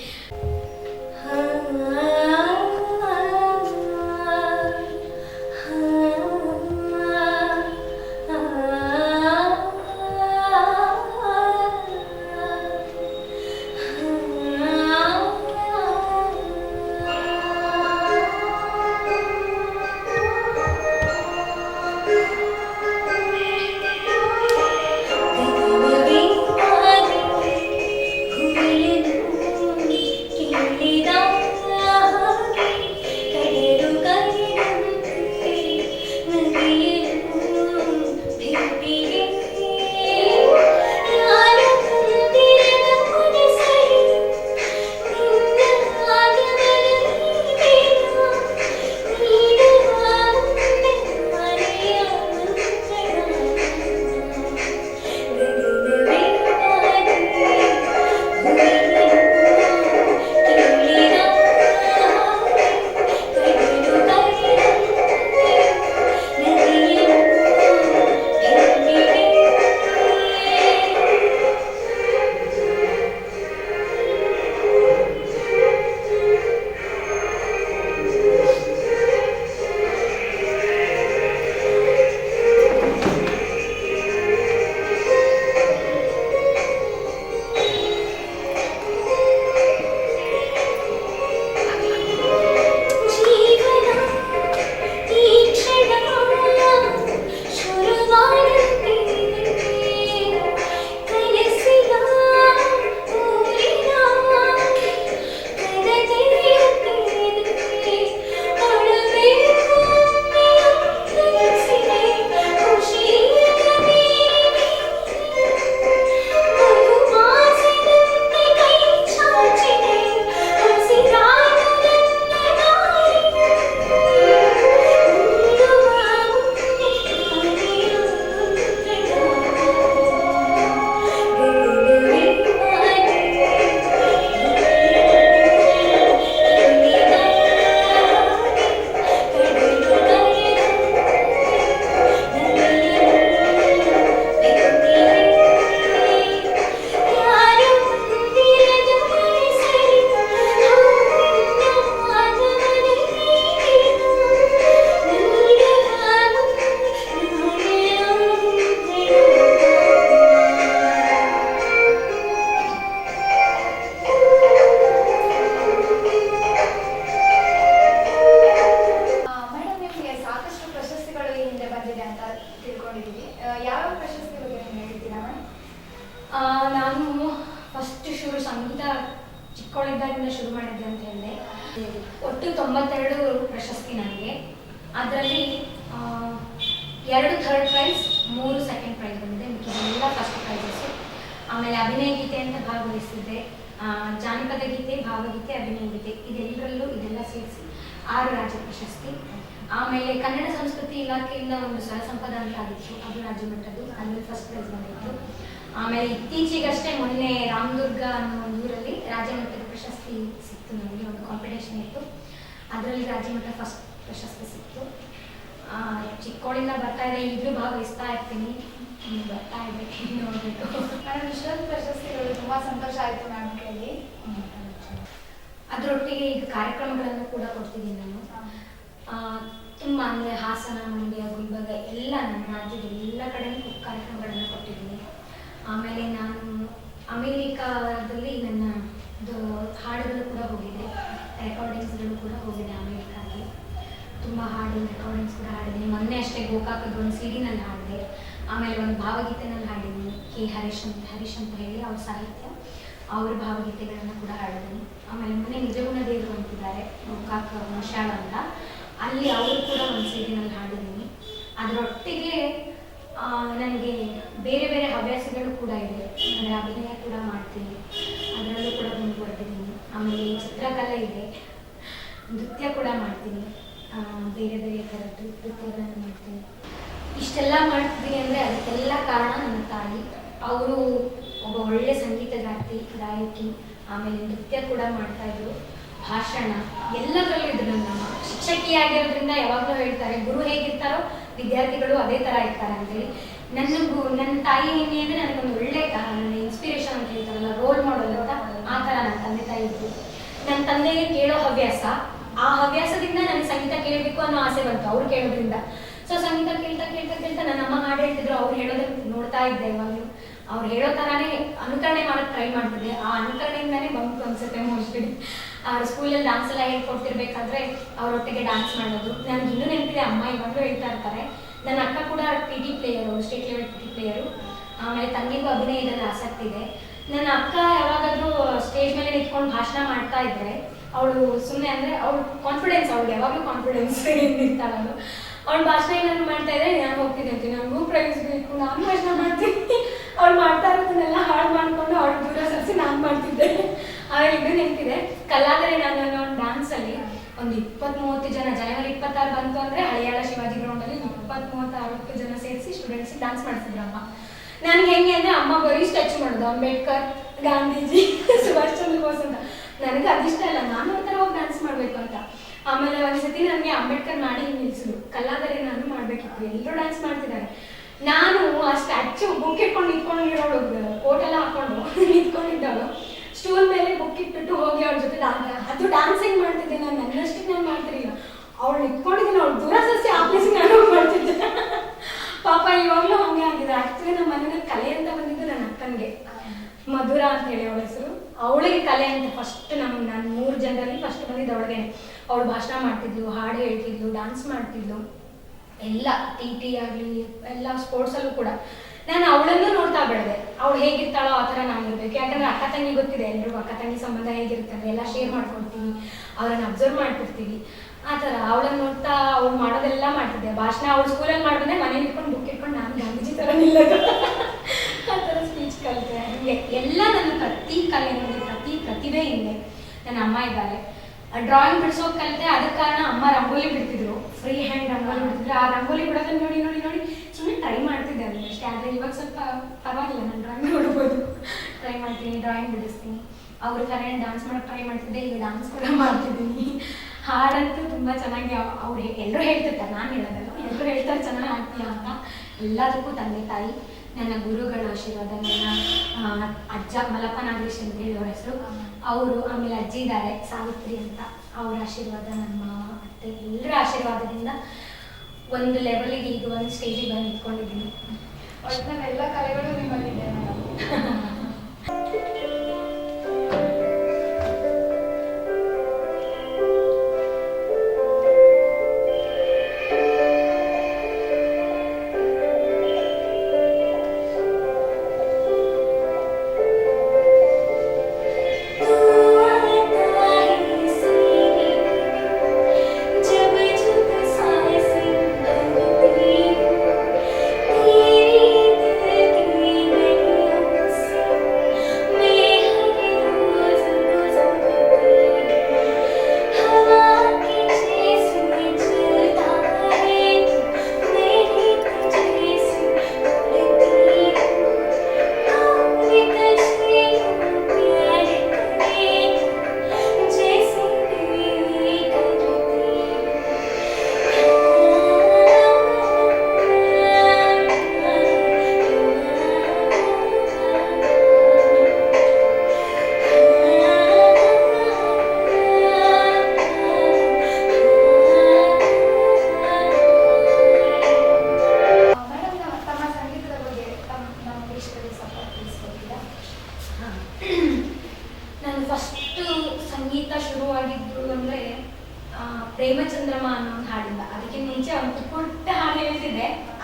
ತಿಳ್ಕೊಂಡಿದ್ದೀವಿ. ಯಾವ ಪ್ರಶಸ್ತಿ ಬಗ್ಗೆ ನೀವು ಹೇಳ್ತೀರಾ ಮೇಡಮ್? ನಾನು ಫಸ್ಟ್ ಸಂಗೀತ ಚಿಕ್ಕವಳಿದ್ದಾಗಿಂದ ಶುರು ಮಾಡಿದ್ದೆ ಅಂತ ಹೇಳಿದೆ. ಒಟ್ಟು 92 ಪ್ರಶಸ್ತಿ ನನಗೆ. ಅದರಲ್ಲಿ 2 ಥರ್ಡ್ ಪ್ರೈಸ್, 3 ಸೆಕೆಂಡ್ ಪ್ರೈಸ್ ಬಂದಿದೆ. ಮಿಕ್ಕಿದೆಲ್ಲ ಫಸ್ಟ್ ಪ್ರೈಸಸ್ಸು. ಆಮೇಲೆ ಅಭಿನಯ ಗೀತೆ ಅಂತ ಭಾಗವಹಿಸಿದ್ದೆ, ಜಾನಪದ ಗೀತೆ, ಭಾವಗೀತೆ, ಅಭಿನಯ ಗೀತೆ ಇದೆಲ್ಲ ಸೇರಿಸಿ 6 ರಾಜ್ಯ ಪ್ರಶಸ್ತಿ. ಆಮೇಲೆ ಕನ್ನಡ ಸಂಸ್ಕೃತಿ ಇಲಾಖೆಯಿಂದ ಒಂದು ಸಹ ಸಂಪದ ಅಂತ ಆಗಿತ್ತು, ಅದು ರಾಜ್ಯ ಮಟ್ಟದ್ದು, ಅಲ್ಲಿ ಫಸ್ಟ್ ಪ್ರೈಸ್ ಬಂದಿತ್ತು. ಆಮೇಲೆ ಇತ್ತೀಚೆಗಷ್ಟೇ ಮೊನ್ನೆ ರಾಮದುರ್ಗ ಅನ್ನೋ ಒಂದು ಊರಲ್ಲಿ ರಾಜ್ಯ ಮಟ್ಟದ ಪ್ರಶಸ್ತಿ ಸಿಕ್ತು ನನಗೆ. ಒಂದು ಕಾಂಪಿಟೇಷನ್ ಇತ್ತು, ಅದರಲ್ಲಿ ರಾಜ್ಯ ಮಟ್ಟ ಫಸ್ಟ್ ಪ್ರಶಸ್ತಿ ಸಿಕ್ತು. ಚಿಕ್ಕವಳಿಂದ ಬರ್ತಾ ಇದೆ, ಈಗಲೂ ಭಾಗವಹಿಸ್ತಾ ಇರ್ತೀನಿ, ಬರ್ತಾ ಇದೆ, ನೋಡಬೇಕು. ಮೇಡಮ್, ಇಷ್ಟೊಂದು ಪ್ರಶಸ್ತಿಗಳು ತುಂಬ ಸಂತೋಷ ಆಯಿತು ಮ್ಯಾಮ್ ಕೇಳಿ. ಅದರೊಟ್ಟಿಗೆ ಈಗ ಕಾರ್ಯಕ್ರಮಗಳನ್ನು ಕೂಡ ಕೊಡ್ತಿದ್ದೀನಿ ನಾನು. ತುಂಬ ಅಂದರೆ ಹಾಸನ, ಮಂಡ್ಯ, ಗುಲ್ಬರ್ಗ ಎಲ್ಲ ನಮ್ಮ ರಾಜ್ಯದ ಎಲ್ಲ ಕಡೆಯೂ ಕಾರ್ಯಕ್ರಮಗಳನ್ನು ಕೊಟ್ಟಿದ್ದೀನಿ. ಆಮೇಲೆ ನಾನು ಅಮೇರಿಕಾದಲ್ಲಿ ನನ್ನ ಹಾಡುಗಳು ಕೂಡ ಹೋಗಿದೆ, ರೆಕಾರ್ಡಿಂಗ್ಸ್ಗಳು ಕೂಡ ಹೋಗಿದೆ ಅಮೇರಿಕಾಗೆ. ತುಂಬ ಹಾಡು ರೆಕಾರ್ಡಿಂಗ್ಸ್ ಕೂಡ ಹಾಡಿದ್ದೀನಿ. ಮೊನ್ನೆ ಅಷ್ಟೇ ಗೋಕಾಕದ ಒಂದು ಸಿಡಿನಲ್ಲಿ ಹಾಡಿದೆ. ಆಮೇಲೆ ಒಂದು ಭಾವಗೀತೆನಲ್ಲಿ ಹಾಡಿದ್ದೀನಿ, ಹರೀಶ್ ಅಂತ ಹೇಳಿ ಅವ್ರ ಸಾಹಿತ್ಯ, ಅವ್ರ ಭಾವಗೀತೆಗಳನ್ನು ಕೂಡ ಹಾಡಿದ್ದೀನಿ. ಆಮೇಲೆ ಮೊನ್ನೆ ನಿಜಗುಣ ದೇವರು ಅಂತಿದ್ದಾರೆ ಗೋಕಾಕ ಮಶಾಳ ಅಂತ, ಅಲ್ಲಿ ಅವರು ಕೂಡ ಒಂದು ಸಿಡಿನಲ್ಲಿ ಹಾಡಿದ್ದೀನಿ. ಅದರೊಟ್ಟಿಗೆ ನನಗೆ ಬೇರೆ ಬೇರೆ ಹವ್ಯಾಸಗಳು ಕೂಡ ಇದೆ. ಅಂದರೆ ಅಭಿನಯ ಕೂಡ ಮಾಡ್ತೀನಿ, ಅದರಲ್ಲೂ ಕೂಡ ಮುಂದುವರೆದಿದ್ದೀನಿ. ಆಮೇಲೆ ಚಿತ್ರಕಲೆ ಇದೆ, ನೃತ್ಯ ಕೂಡ ಮಾಡ್ತೀನಿ, ಬೇರೆ ಬೇರೆ ಥರದ್ದು ನೃತ್ಯಗಳನ್ನು ಮಾಡ್ತೀನಿ. ಇಷ್ಟೆಲ್ಲ ಮಾಡ್ತಿದ್ದೀನಿ ಅಂದರೆ ಅದಕ್ಕೆಲ್ಲ ಕಾರಣ ನನ್ನ ತಾಯಿ. ಅವರು ಒಬ್ಬ ಒಳ್ಳೆಯ ಸಂಗೀತಗಾರ್ತಿ, ಗಾಯಕಿ, ಆಮೇಲೆ ನೃತ್ಯ ಕೂಡ ಮಾಡ್ತಾಯಿದ್ರು, ಭಾಷಣ ಎಲ್ಲದರಲ್ಲೂ ಇದ್ರು. ನನ್ನ ಶಿಕ್ಷಕಿಯಾಗಿರೋದ್ರಿಂದ ಯಾವಾಗಲೂ ಹೇಳ್ತಾರೆ, ಗುರು ಹೇಗಿರ್ತಾರೋ ವಿದ್ಯಾರ್ಥಿಗಳು ಅದೇ ಥರ ಇರ್ತಾರೆ ಅಂತೇಳಿ. ನನ್ನ ತಾಯಿ ಏನೇ ಅಂದರೆ ನನಗೊಂದು ಒಳ್ಳೆ ನನ್ನ ಇನ್ಸ್ಪಿರೇಷನ್ ಅಂತ ಹೇಳ್ತಾರಲ್ಲ, ರೋಲ್ ಮಾಡೆಲ್ ಅಂತ, ಆ ಥರ ನನ್ನ ತಂದೆ ತಾಯಿ ಇದ್ರು. ನನ್ನ ತಂದೆಗೆ ಕೇಳೋ ಹವ್ಯಾಸ, ಆ ಹವ್ಯಾಸದಿಂದ ನನಗೆ ಸಂಗೀತ ಕೇಳಬೇಕು ಅನ್ನೋ ಆಸೆ ಬಂತು ಅವ್ರು ಕೇಳೋದ್ರಿಂದ. ಸೊ ಸಂಗೀತ ಕೇಳ್ತಾ ಕೇಳ್ತಾ ಕೇಳ್ತಾ ನನ್ನ ಅಮ್ಮ ಹಾಡು ಹೇಳ್ತಿದ್ರು, ಅವ್ರು ಹೇಳೋದನ್ನ ನೋಡ್ತಾ ಇದ್ದೆ. ಇವಾಗಲೂ ಅವ್ರು ಹೇಳೋ ಥರನೇ ಅನುಕರಣೆ ಮಾಡೋಕ್ಕೆ ಟ್ರೈ ಮಾಡ್ತಿದ್ದೆ. ಆ ಅನುಕರಣೆಯಿಂದನೇ ಬಂತು ಅನ್ಸುತ್ತೆ ಮೋಸ್ಟ್ಲಿ. ಅವ್ರ ಸ್ಕೂಲಲ್ಲಿ ಡ್ಯಾನ್ಸ್ ಎಲ್ಲ ಹೇಳ್ಕೊಡ್ತಿರ್ಬೇಕಾದ್ರೆ ಅವರೊಟ್ಟಿಗೆ ಡ್ಯಾನ್ಸ್ ಮಾಡೋದು ನನಗೆ ಇನ್ನೂ ನೆನಪಿದೆ. ಅಮ್ಮ ಇವಾಗಲೂ ಹೇಳ್ತಾ ಇರ್ತಾರೆ. ನನ್ನ ಅಕ್ಕ ಕೂಡ PT player, state level PT player. ಆಮೇಲೆ ತಂಗಿಗೂ ಅಭಿನಯದಲ್ಲಿ ಆಸಕ್ತಿ ಇದೆ. ನನ್ನ ಅಕ್ಕ ಯಾವಾಗಾದರೂ ಸ್ಟೇಜ್ ಮೇಲೆ ನಿಂತ್ಕೊಂಡು ಭಾಷಣ ಮಾಡ್ತಾ ಇದ್ದರೆ ಅವಳು ಸುಮ್ಮನೆ ಅಂದರೆ ಅವಳು ಕಾನ್ಫಿಡೆನ್ಸ್, ಅವಳು ಯಾವಾಗಲೂ ಕಾನ್ಫಿಡೆನ್ಸ್ ಇರ್ತಾಳಲ್ಲ. ಅವಳು ಭಾಷಣ ಏನಾದ್ರು ಮಾಡ್ತಾ ಇದ್ದರೆ ನಾನು ಹೋಗ್ತಿದ್ದೆ ಅಂತೀನಿ, ನನಗೂ ಪ್ರೈಸ್ ಬೇಕು, ನಾನು ಭಾಷಣ ಮಾಡ್ತೀನಿ. ಅವಳು ಮಾಡ್ತಾ ಇರೋದನ್ನೆಲ್ಲ ಹಾಳು ಮಾಡಿಕೊಂಡು ಅವಳು ದೂರ ಸರಿಸಿ ನಾನು ಮಾಡ್ತಿದ್ದೆ. ಆಮೇಲೆ ಇದು ನೆನಪಿದೆ, ಕಲಾದರೆ ನಾನು ಒಂದು ಡ್ಯಾನ್ಸಲ್ಲಿ ಒಂದು 20-30 ಜನ, ಜನವರಿ 26 ಬಂತು ಅಂದರೆ ಹಳಿಯಾಳ ಶಿವಾಜಿ ಗ್ರೌಂಡಲ್ಲಿ 20-30-60 ಜನ ಸೇರಿಸಿ ಸ್ಟೂಡೆಂಟ್ಸಿಗೆ ಡ್ಯಾನ್ಸ್ ಮಾಡ್ತಿದ್ರು ಅಮ್ಮ. ನನಗೆ ಹೆಂಗೆ ಅಂದರೆ ಅಮ್ಮ ಬರೀ ಸ್ಟೆಚ್ ಮಾಡೋದು, ಅಂಬೇಡ್ಕರ್, ಗಾಂಧೀಜಿ, ಸುಭಾಷ್ ಚಂದ್ರ ಬೋಸ್ ಅಂತ. ನನಗೆ ಅದಿಷ್ಟ ಇಲ್ಲ, ನಾನು ಒಂಥರ ಹೋಗಿ ಡ್ಯಾನ್ಸ್ ಮಾಡಬೇಕು ಅಂತ. ಆಮೇಲೆ ಒಂದ್ಸತಿ ನನಗೆ ಅಂಬೇಡ್ಕರ್ ಮಾಡಿ ನಿಲ್ಲಿಸಿದ್ರು, ಕಲಾದರೆ ನಾನು ಮಾಡಬೇಕಿತ್ತು. ಎಲ್ಲರೂ ಡ್ಯಾನ್ಸ್ ಮಾಡ್ತಿದ್ದಾರೆ, ನಾನು ಆ ಸ್ಟ್ಯಾಚು ಬುಕ್ ಇಟ್ಕೊಂಡು ನಿಂತ್ಕೊಂಡಿರೋಳು, ಕೋಟೆಲ್ಲ ಹಾಕೊಂಡು ನಿಂತ್ಕೊಂಡಿದ್ದವಳು, ಸ್ಟೂಲ್ ಮೇಲೆ ಬುಕ್ ಇಟ್ಬಿಟ್ಟು ಹೋಗಿ ಅವ್ರ ಜೊತೆ ಅದು ಡ್ಯಾನ್ಸಿಂಗ್ ಮಾಡ್ತಿದ್ದೆ. ನಾನು ನನ್ನಷ್ಟಕ್ಕೆ ನಾನು ಮಾಡ್ತಿರಲಿಲ್ಲ, ಅವಳು ನಿಂತ್ಕೊಂಡಿದ್ದೀನಿ, ಅವಳು ದೂರ ಸಸಿ ಆ ಪ್ಲೇಸಿಗೆ ನಾನು ಮಾಡ್ತಿದ್ದೆ. ಪಾಪ ಇವಾಗಲೂ ಹಂಗೆ ಆಗಿದೆ. ಆ್ಯಕ್ಚುಲಿ ನಮ್ಮ ಮನೆಯಲ್ಲಿ ಕಲೆ ಅಂತ ಬಂದಿದ್ದು ನನ್ನ ಅಕ್ಕನಿಗೆ, ಮಧುರ ಅಂತ ಹೇಳಿ ಅವಳ ಹೆಸರು. ಅವಳಿಗೆ ಕಲೆ ಅಂತ ಫಸ್ಟ್ ನಾನು 3 ಜನರಲ್ಲಿ ಫಸ್ಟ್ ಬಂದಿದ್ದು ಅವಳಿಗೆ. ಅವಳು ಭಾಷಣ ಮಾಡ್ತಿದ್ಲು, ಹಾಡು ಹೇಳ್ತಿದ್ಲು, ಡ್ಯಾನ್ಸ್ ಮಾಡ್ತಿದ್ಲು, ಎಲ್ಲ TT ಆಗಲಿ ಎಲ್ಲ ಸ್ಪೋರ್ಟ್ಸಲ್ಲೂ ಕೂಡ. ನಾನು ಅವಳನ್ನು ನೋಡ್ತಾ ಬೆಳೆದೆ, ಅವಳು ಹೇಗಿರ್ತಾಳೋ ಆ ಥರ ನಾನು ಇರಬೇಕು. ಯಾಕಂದರೆ ಅಕ್ಕ ತಂಗಿ ಗೊತ್ತಿದೆ, ಎಲ್ರಿಗೂ ಅಕ್ಕ ತಂಗಿ ಸಂಬಂಧ ಹೇಗಿರ್ತಾರೆ ಎಲ್ಲ ಶೇರ್ ಮಾಡ್ಕೊಳ್ತೀವಿ, ಅವರನ್ನು ಅಬ್ಸರ್ವ್ ಮಾಡ್ತಿರ್ತೀವಿ. ಆ ಥರ ಅವಳನ್ನು ನೋಡ್ತಾ ಅವ್ಳು ಮಾಡೋದೆಲ್ಲ ಮಾಡ್ತಿದ್ದೆ. ಭಾಷಣ ಅವಳು ಸ್ಕೂಲಲ್ಲಿ ಮಾಡಿದ್ರೆ ಮನೇಲಿ ಇಟ್ಕೊಂಡು ಬುಕ್ ಇಟ್ಕೊಂಡು ನಾನು ಗಾಂಧೀಜಿ ಥರ ನಿಲ್ಲೋದು, ಆ ಥರ ಸ್ಪೀಚ್ ಕಲಿತೆ. ಹೀಗೆ ಎಲ್ಲ ನನ್ನ ಪ್ರತಿ ಕಲೆ ನೋಡಿ, ಪ್ರತಿ ಪ್ರತಿಭೆ ಹಿಂದೆ ನನ್ನ ಅಮ್ಮ ಇದ್ದಾರೆ. ಡ್ರಾಯಿಂಗ್ ಬಿಡಿಸೋಕೆ ಕಲಿತೆ, ಅದಕ್ಕೆ ಕಾರಣ ಅಮ್ಮ ರಂಗೋಲಿ ಬಿಡ್ತಿದ್ರು, ಫ್ರೀ ಹ್ಯಾಂಡ್ ರಂಗೋಲಿ ಬಿಡ್ತಿದ್ರು. ಆ ರಂಗೋಲಿ ಬಿಡೋದನ್ನು ನೋಡಿ ನೋಡಿ ನೋಡಿ ಸುಮ್ಮನೆ ಟ್ರೈ ಮಾಡ್ತಿದ್ದೆ ಅಲ್ಲಿ ಅಷ್ಟೇ. ಆದರೆ ಇವಾಗ ಸ್ವಲ್ಪ ಪರವಾಗಿಲ್ಲ, ನಾನು ಡ್ರಾಯಿಂಗ್ ನೋಡ್ಬೋದು, ಟ್ರೈ ಮಾಡ್ತೀನಿ, ಡ್ರಾಯಿಂಗ್ ಬಿಡಿಸ್ತೀನಿ. ಅವ್ರ ಥರ ಡ್ಯಾನ್ಸ್ ಮಾಡೋಕ್ಕೆ ಟ್ರೈ ಮಾಡ್ತಿದ್ದೆ, ಈಗ ಡ್ಯಾನ್ಸ್ ಕೂಡ ಮಾಡ್ತಿದ್ದೀನಿ. ಹಾಡಂತೂ ತುಂಬ ಚೆನ್ನಾಗಿ ಅವ್ರು ಎಲ್ಲರೂ ಹೇಳ್ತಿರ್ತಾರೆ, ನಾನು ಹೇಳೋದಲ್ಲ, ಎಲ್ಲರೂ ಹೇಳ್ತಾರೆ ಚೆನ್ನಾಗಿ ಹಾಡ್ತೀಯ ಅಂತ. ಎಲ್ಲದಕ್ಕೂ ತಂದೆ ತಾಯಿ, ನನ್ನ ಗುರುಗಳ ಆಶೀರ್ವಾದ, ನನ್ನ ಅಜ್ಜ ಮಲಪ್ಪ ನಾಗೇಶ್ ಅಂತ ಹೇಳಿ ಅವ್ರ ಹೆಸರು, ಅವರು, ಆಮೇಲೆ ಅಜ್ಜಿ ಇದ್ದಾರೆ ಸಾವಿತ್ರಿ ಅಂತ, ಅವ್ರ ಆಶೀರ್ವಾದ, ನಮ್ಮ ಮಾವ ಅತ್ತೆ ಎಲ್ಲರ ಆಶೀರ್ವಾದದಿಂದ ಒಂದು ಲೆವೆಲಿಗೆ ಈಗ ಒಂದು ಸ್ಟೇಜಿಗೆ ಬಂದು ನಿಂತ್ಕೊಂಡಿದ್ದೀನಿ. ಒಟ್ಟಿನಲ್ಲಿ ಎಲ್ಲ ಕಲೆಗಳು ನಿಮ್ಮಲ್ಲಿದೆ ಮೇಡಮ್.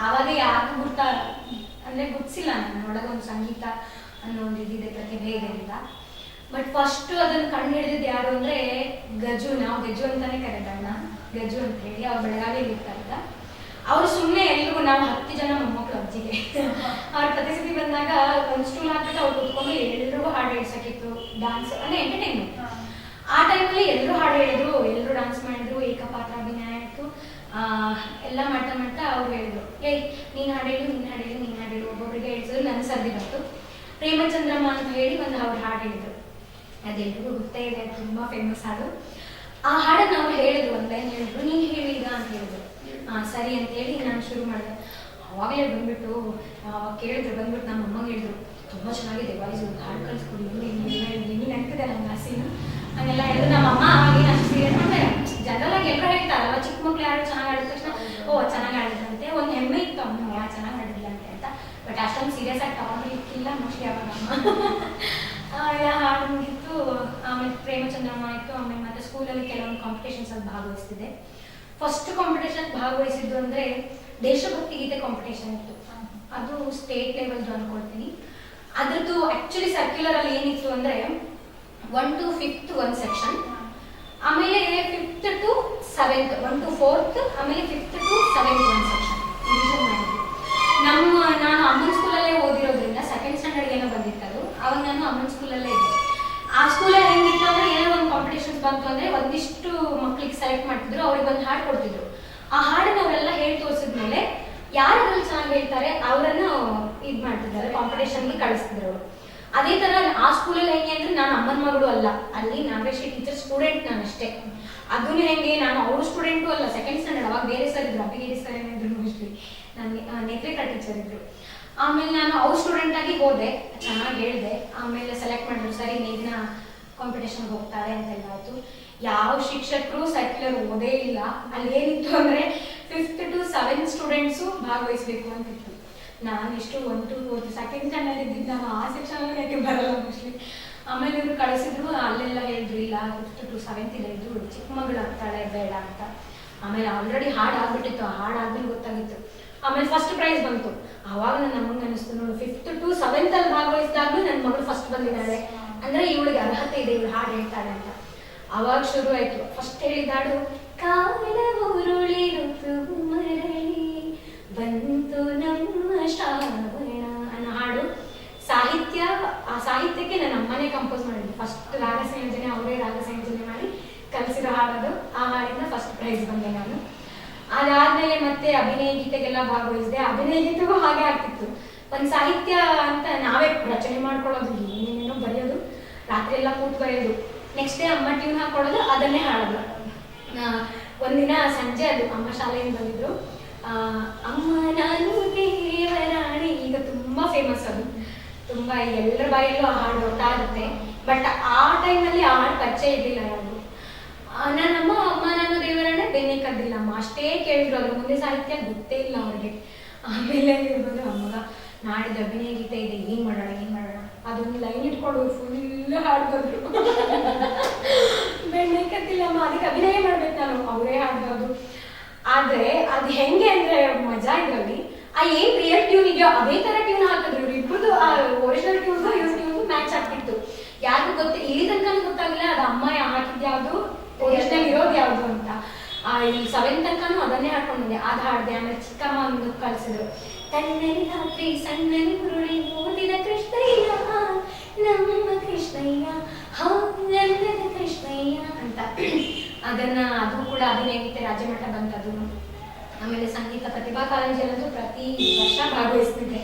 ಆವಾಗ ಯಾರಿಗೂ ಅಂದರೆ ಗುರ್ತಿಸಿಲ್ಲ ನಾನು ಒಳಗೆ ಒಂದು ಸಂಗೀತ ಅನ್ನೋ ಒಂದು ಇದಿದೆ, ಪ್ರತಿಭೆ ಇದೆ ಅಂತ. ಬಟ್ ಫಸ್ಟು ಅದನ್ನು ಕಂಡು ಹಿಡಿದಿದ್ದು ಯಾರು ಅಂದರೆ ಗಜು, ನಾವು ಗಜು ಅಂತಾನೆ ಕರೆದಣ್ಣ, ಗಜು ಅಂತ ಹೇಳಿ. ಅವ್ರು ಬೆಳಗಾವಿಯಲ್ಲಿ ಇರ್ತಾರಲ್ಲ, ಅವ್ರು ಸುಮ್ಮನೆ ಎಲ್ರಿಗೂ ನಾವು 10 ಜನ ಮೊಮ್ಮಕ್ಕಳು ಅಜ್ಜಿಗೆ ಅವ್ರ ಪ್ರತಿಸತಿ ಬಂದಾಗ ಒಂದು ಸ್ಟೂಲ್ ಹಾಕ್ಬಿಟ್ಟು ಅವ್ರು ಕೂತ್ಕೊಂಡು ಎಲ್ರಿಗೂ ಹಾಡು ಹೇಳ್ಸಕ್ಕಿತ್ತು, ಡ್ಯಾನ್ಸ್ ಅಂದರೆ ಎಂಟರ್ಟೈನ್ಮೆಂಟ್. ಆ ಟೈಮಲ್ಲಿ ಎಲ್ಲರೂ ಹಾಡು ಹೇಳಿದ್ರು, ಎಲ್ಲರೂ ಡ್ಯಾನ್ಸ್ ಮಾಡಿದ್ರು, ಏಕಪಾತ್ರ ಅಭಿನಯ ಆಯಿತು, ಎಲ್ಲ ಮಾಡ್ತಾ ಮಾಡ್ತಾ ಅವ್ರು ಹೇಳಿದ್ರು, ಏಯ್ ನೀನು ಹಾಡು ಹೇಳು, ನೀನು ಹಾಡು ಹೇಳು, ನೀನು ಹಾಡು ಹೇಳು. ಒಬ್ಬೊಬ್ಬರಿಗೆ ಹೇಳಿಸಿದ್ರು. ನನ್ನ ಸರ್ದಿ ಬಂತು. ಪ್ರೇಮಚಂದ್ರಮ್ಮ ಅಂತ ಹೇಳಿ ಒಂದು ಅವ್ರು ಹಾಡು ಹೇಳಿದ್ರು, ಅದೆಲ್ಲರಿಗೂ ಗೊತ್ತೇ ಇದೆ, ತುಂಬ ಫೇಮಸ್ ಹಾಡು. ಆ ಹಾಡನ್ನು ಅವ್ರು ಹೇಳಿದ್ರು, ಒಂದು ಲೈನ್ ಹೇಳಿದ್ರು, ನೀನು ಹೇಳಿ ಈಗ ಅಂತ ಹೇಳಿದ್ರು. ಸರಿ ಅಂತೇಳಿ ನಾನು ಶುರು ಮಾಡಿದೆ. ಅವಾಗಲೇ ಬಂದ್ಬಿಟ್ಟು ಕೇಳಿದ್ರು, ಬಂದ್ಬಿಟ್ಟು ನಮ್ಮ ಅಮ್ಮಗೆ ಹೇಳಿದ್ರು, ತುಂಬ ಚೆನ್ನಾಗಿದೆ ವಾಯ್ಸು, ಹಾಡು ಕಳಿಸ್ಕೊಡಿ, ಹೆಂಗೆ ನೆನಪಿದೆ ನಂಗೆ ಆ ಸೀನು ಹಂಗೆಲ್ಲ ಹೇಳಿದ್ರು. ನಮ್ಮ ಅಮ್ಮ ಅವಾಗೇನು ಅಷ್ಟು ಸೀರಿಯಸ್ ಅಂದರೆ ಜನರಲ್ ಆಗಿ ಎಲ್ಲರೂ ಹೇಳ್ತಾರಲ್ಲ, ಚಿಕ್ಕ ಮಕ್ಳು ಯಾರು ಚೆನ್ನಾಗಿ ಆಡಿದ ತಕ್ಷಣ ಓ ಚೆನ್ನಾಗಿ ಆಡಿದ್ರಂತೆ, ಒಂದು ಹೆಮ್ಮೆ ಇತ್ತು ಅಮ್ಮ ಯಾರು ಚೆನ್ನಾಗಿ ಆಡಿಲ್ಲ ಅಂತ. ಬಟ್ ಅಷ್ಟೊಂದು ಸೀರಿಯಸ್ ಆಗಿ ತಗೊಂಡಿರ್ತಿಲ್ಲ ಮೋಸ್ಟ್ಲಿ ಅವಾಗ ಅಮ್ಮ. ಎಲ್ಲ ಹಾಡು ಮುಗಿತ್ತು. ಆಮೇಲೆ ಪ್ರೇಮಚಂದ್ರಮ್ಮ ಆಯಿತು. ಆಮೇಲೆ ಮತ್ತೆ ಸ್ಕೂಲಲ್ಲಿ ಕೆಲವೊಂದು ಕಾಂಪಿಟೇಷನ್ಸಲ್ಲಿ ಭಾಗವಹಿಸ್ತಿದ್ದೆ. ಫಸ್ಟ್ ಕಾಂಪಿಟೇಷನ್ ಭಾಗವಹಿಸಿದ್ದು ಅಂದರೆ ದೇಶಭಕ್ತಿ ಗೀತೆ ಕಾಂಪಿಟೇಷನ್ ಇತ್ತು. ಅದು ಸ್ಟೇಟ್ ಲೆವೆಲ್ದು ಅಂದ್ಕೊಳ್ತೀನಿ. ಅದ್ರದ್ದು ಆ್ಯಕ್ಚುಲಿ ಸರ್ಕ್ಯುಲರಲ್ಲಿ ಏನಿತ್ತು ಅಂದರೆ 1 to 5th ಒಂದು ಸೆಕ್ಷನ್, ಆಮೇಲೆ 5th to 7th 1 to 4th, ಆಮೇಲೆ 5th to 7th ಒಂದು ಸೆಕ್ಷನ್ ಡಿವಿಷನ್ ಮಾಡಿದ್ವಿ. ನಾನು ಅಮ್ಮನ ಸ್ಕೂಲಲ್ಲೇ ಓದಿರೋದ್ರಿಂದ ಸೆಕೆಂಡ್ ಸ್ಟ್ಯಾಂಡರ್ಡ್ ಏನೋ ಬಂದಿತ್ತದು. ಅವಾಗ ನಾನು ಅಮ್ಮನ ಸ್ಕೂಲಲ್ಲೇ ಇದ್ದೆ. ಆ ಸ್ಕೂಲಲ್ಲಿ ಹೆಂಗಿತ್ತು ಅಂದರೆ ಏನೋ ಒಂದು ಕಾಂಪಿಟೇಷನ್ಸ್ ಬಂತು ಅಂದರೆ ಒಂದಿಷ್ಟು ಮಕ್ಕಳಿಗೆ ಸೆಲೆಕ್ಟ್ ಮಾಡ್ತಿದ್ರು, ಅವ್ರಿಗೆ ಒಂದು ಹಾಡು ಕೊಡ್ತಿದ್ರು. ಆ ಹಾಡನ್ನು ಅವರೆಲ್ಲ ಹೇಳಿ ತೋರಿಸಿದ್ಮೇಲೆ ಯಾರು ಅದ್ರಲ್ಲಿ ಚೆನ್ನಾಗಿ ಹೇಳ್ತಾರೆ ಅವರನ್ನು ಇದು ಮಾಡ್ತಿದ್ದಾರೆ, ಕಾಂಪಿಟೇಷನ್ಗೆ ಕಳಿಸ್ತಿದ್ರು ಅವರು. ಅದೇ ಥರ ಆ ಸ್ಕೂಲಲ್ಲಿ ಹೆಂಗೆ ಅಂದರೆ ನಾನು ಅಮ್ಮನ ಮಗಳು ಅಲ್ಲ, ಅಲ್ಲಿ ನಾಗೇಶಿ ಟೀಚರ್ ಸ್ಟೂಡೆಂಟ್ ನಾನು ಅಷ್ಟೇ. ಅದೂ ಹೆಂಗೆ, ನಾನು ಅವ್ರ ಸ್ಟೂಡೆಂಟು ಅಲ್ಲ, ಸೆಕೆಂಡ್ ಸ್ಟ್ಯಾಂಡರ್ಡ್. ಅವಾಗ ಬೇರೆ ಸರ್ ಇದ್ರು, ಅಭಿಗೇರಿ ಸರ್ ಏನಿದ್ರು ಮೋಸ್ಟ್ಲಿ, ನನಗೆ ನೇತ್ರಿಕಾ ಟೀಚರ್ ಇದ್ರು. ಆಮೇಲೆ ನಾನು ಅವ್ರ ಸ್ಟೂಡೆಂಟ್ ಆಗಿ ಹೋದೆ, ಚೆನ್ನಾಗಿ ಹೇಳಿದೆ. ಆಮೇಲೆ ಸೆಲೆಕ್ಟ್ ಮಾಡಿದ್ರು, ಸರಿ ನೀವಿನ ಕಾಂಪಿಟೇಷನ್ಗೆ ಹೋಗ್ತಾರೆ ಅಂತೆಲ್ಲ ಆಯಿತು. ಯಾವ ಶಿಕ್ಷಕರು ಸರ್ಕ್ಯುಲರ್ ಓದೇ ಇಲ್ಲ. ಅಲ್ಲಿ ಏನಿತ್ತು ಅಂದರೆ 5th to 7th ಸ್ಟೂಡೆಂಟ್ಸು ಭಾಗವಹಿಸಬೇಕು ಅಂತಿತ್ತು. ನಾನು ಎಷ್ಟು 1 to 4th ಸೆಕೆಂಡ್ ಸ್ಟ್ಯಾಂಡರ್ಡ್ ಇದ್ದಿದ್ದು, ನಾನು ಆ ಸೆಕ್ಷನಲ್ಲಿ ಯಾಕೆ ಬರಲ್ಲ ಮೋಸ್ಟ್ಲಿ. ಆಮೇಲೆ ಇವರು ಕಳಿಸಿದ್ರು, ಅಲ್ಲೆಲ್ಲ ಹೇಳಿದ್ರು ಇಲ್ಲ 5th to 7th ಇಲ್ಲ, ಇದು ಚಿಕ್ಕ ಮಗಳು ಆಗ್ತಾಳೆ ಬೇಡ ಅಂತ. ಆಮೇಲೆ ಆಲ್ರೆಡಿ ಹಾಡು ಆಗ್ಬಿಟ್ಟಿತ್ತು, ಆ ಹಾಡು ಆದ್ಮೇಲೆ ಗೊತ್ತಾಗಿತ್ತು. ಆಮೇಲೆ ಫಸ್ಟ್ ಪ್ರೈಸ್ ಬಂತು. ಆವಾಗ ನನ್ನ ಅಮ್ಮಂಗೆ ಅನಿಸ್ತು, ನೋಡು 5th to 7th ಅಲ್ಲಿ ಭಾಗವಹಿಸಿದಾಗಲೂ ನನ್ನ ಮಗಳು ಫಸ್ಟ್ ಬಂದಿದ್ದಾಳೆ ಅಂದರೆ ಇವಳಿಗೆ ಅರ್ಹತೆ ಇದೆ, ಇವಳು ಹಾಡು ಹೇಳ್ತಾಳೆ ಅಂತ. ಆವಾಗ ಶುರು ಆಯಿತು. ಫಸ್ಟ್ ಹೇಳಿದ ಹಾಡು ಕಾಲ ಉರುಳಿ ಋತು ಮರಳಿ ಬಂತು ನಮ್ಮ ಶ್ರಾವಣ ಅನ್ನೋ ಹಾಡು. ಸಾಹಿತ್ಯ, ಆ ಸಾಹಿತ್ಯಕ್ಕೆ ನನ್ನ ಅಮ್ಮನೇ ಕಂಪೋಸ್ ಮಾಡಿದ್ದು. ಫಸ್ಟ್ ರಾಗ ಸಂಯೋಜನೆ ಅವರೇ ರಾಗ ಸಂಯೋಜನೆ ಮಾಡಿ ಕಲಿಸಿರೋ ಹಾಡೋದು. ಆ ಹಾಡಿಂದ ಫಸ್ಟ್ ಪ್ರೈಸ್ ಬಂದೆ ನಾನು. ಅದಾದ್ಮೇಲೆ ಮತ್ತೆ ಅಭಿನಯ ಗೀತೆಗೆಲ್ಲ ಭಾಗವಹಿಸಿದೆ. ಅಭಿನಯ ಗೀತೆಗೂ ಹಾಗೆ ಆಗ್ತಿತ್ತು. ಒಂದು ಸಾಹಿತ್ಯ ಅಂತ ನಾವೇ ರಚನೆ ಮಾಡ್ಕೊಳ್ಳೋದು, ಏನೇನೋ ಬರೆಯೋದು, ರಾತ್ರಿ ಎಲ್ಲ ಕೂತು ಬರೆಯೋದು, ನೆಕ್ಸ್ಟ್ ಡೇ ಅಮ್ಮ ಟ್ಯೂನ್ ಹಾಕೊಳ್ಳೋದು, ಅದನ್ನೇ ಹಾಡೋದು. ಒಂದಿನ ಸಂಜೆ ಅದು ಅಮ್ಮ ಶಾಲೆಯಿಂದ ಬಂದಿದ್ರು, ಅಮ್ಮ ನಾನು ದೇವರಾಣಿ, ಈಗ ತುಂಬ ಫೇಮಸ್ ಅದು, ತುಂಬ ಎಲ್ಲರ ಬಾಯಲ್ಲೂ ಆ ಹಾಡು ಓಡ್ತಾ ಇರುತ್ತೆ. ಬಟ್ ಆ ಟೈಮಲ್ಲಿ ಆ ಹಾಡು ಪರಿಚಯ ಇರಲಿಲ್ಲ ಯಾವುದು. ನನ್ನಮ್ಮ ಅಮ್ಮ ನಾನು ದೇವರಾಣೆ ಬೆನ್ನೆ ಕದ್ದಿಲ್ಲಮ್ಮ ಅಷ್ಟೇ ಕೇಳಿದ್ರು, ಅದ್ರ ಮುಂದೆ ಸಾಹಿತ್ಯ ಗೊತ್ತೇ ಇಲ್ಲ ಅವ್ರಿಗೆ. ಆಮೇಲೆ ಇರ್ಬೋದು ಅಮ್ಮಗ ನಾಡಿದ ಅಭಿನಯ ಗೀತೆ ಇದೆ, ಏನು ಮಾಡೋಣ ಅದೊಂದು ಲೈನ್ ಇಟ್ಕೊಂಡು ಫುಲ್ ಹಾಡು ಬಂದರು. ಬೆಣ್ಣೆ ಕದ್ದಿಲ್ಲಮ್ಮ, ಅದಕ್ಕೆ ಅಭಿನಯ ಮಾಡ್ಬೇಕು ನಾನು, ಅವರೇ ಹಾಡ್ಬೋದು. ಆದರೆ ಅದು ಹೆಂಗೆ ಅಂದರೆ ಮಜಾ ಇದರಲ್ಲಿ, ಆ ಏನು ರಿಯಲ್ ಟ್ಯೂನ್ ಇದೆಯೋ ಅದೇ ಥರ ಟ್ಯೂನ್ ಹಾಕಿದ್ರು ಇವ್ರು ಇಬ್ಬರದು. ಆ ಒರಿಜಿನಲ್ ಟ್ಯೂನ್ಗೂ ಇವ್ರ ಟ್ಯೂನ್ಗೂ ಮ್ಯಾಚ್ ಆಗ್ತಿತ್ತು. ಯಾರಿಗೂ ಇಲ್ಲಿ ತನಕ ಗೊತ್ತಾಗಿಲ್ಲ ಅದು ಅಮ್ಮ ಹಾಕಿದ್ದು ಯಾವುದು, ಒರಿಜಿನಲ್ ಇರೋದು ಯಾವುದು ಅಂತ. ಇಲ್ಲಿ 7th ತನಕನೂ ಅದನ್ನೇ ಹಾಕೊಂಡಿದ್ದೆ, ಅದು ಹಾಡಿದೆ. ಆಮೇಲೆ ಚಿಕ್ಕಮ್ಮ ಒಂದು ಕಲಿಸಿದ್ರು, ತಣ್ಣನೆ ರಾತ್ರಿ ಸಣ್ಣನೆ ಹುರುಳಿ ಓದಿದ ಕೃಷ್ಣಯ್ಯ ನಮ್ಮ ಕೃಷ್ಣಯ್ಯ ಹಾಗಲ್ಲದ ಕೃಷ್ಣಯ್ಯ ಅಂತ. ಅದು ಕೂಡ ಅಭಿನಯ ಗೀತೆ ರಾಜ್ಯ ಮಟ್ಟ ಬಂತದ್ದು. ಆಮೇಲೆ ಸಂಗೀತ ಪ್ರತಿಭಾ ಕಾಲೇಜಲ್ಲಂತೂ ಪ್ರತಿ ವರ್ಷ ಭಾಗವಹಿಸ್ತಿದ್ದೆ.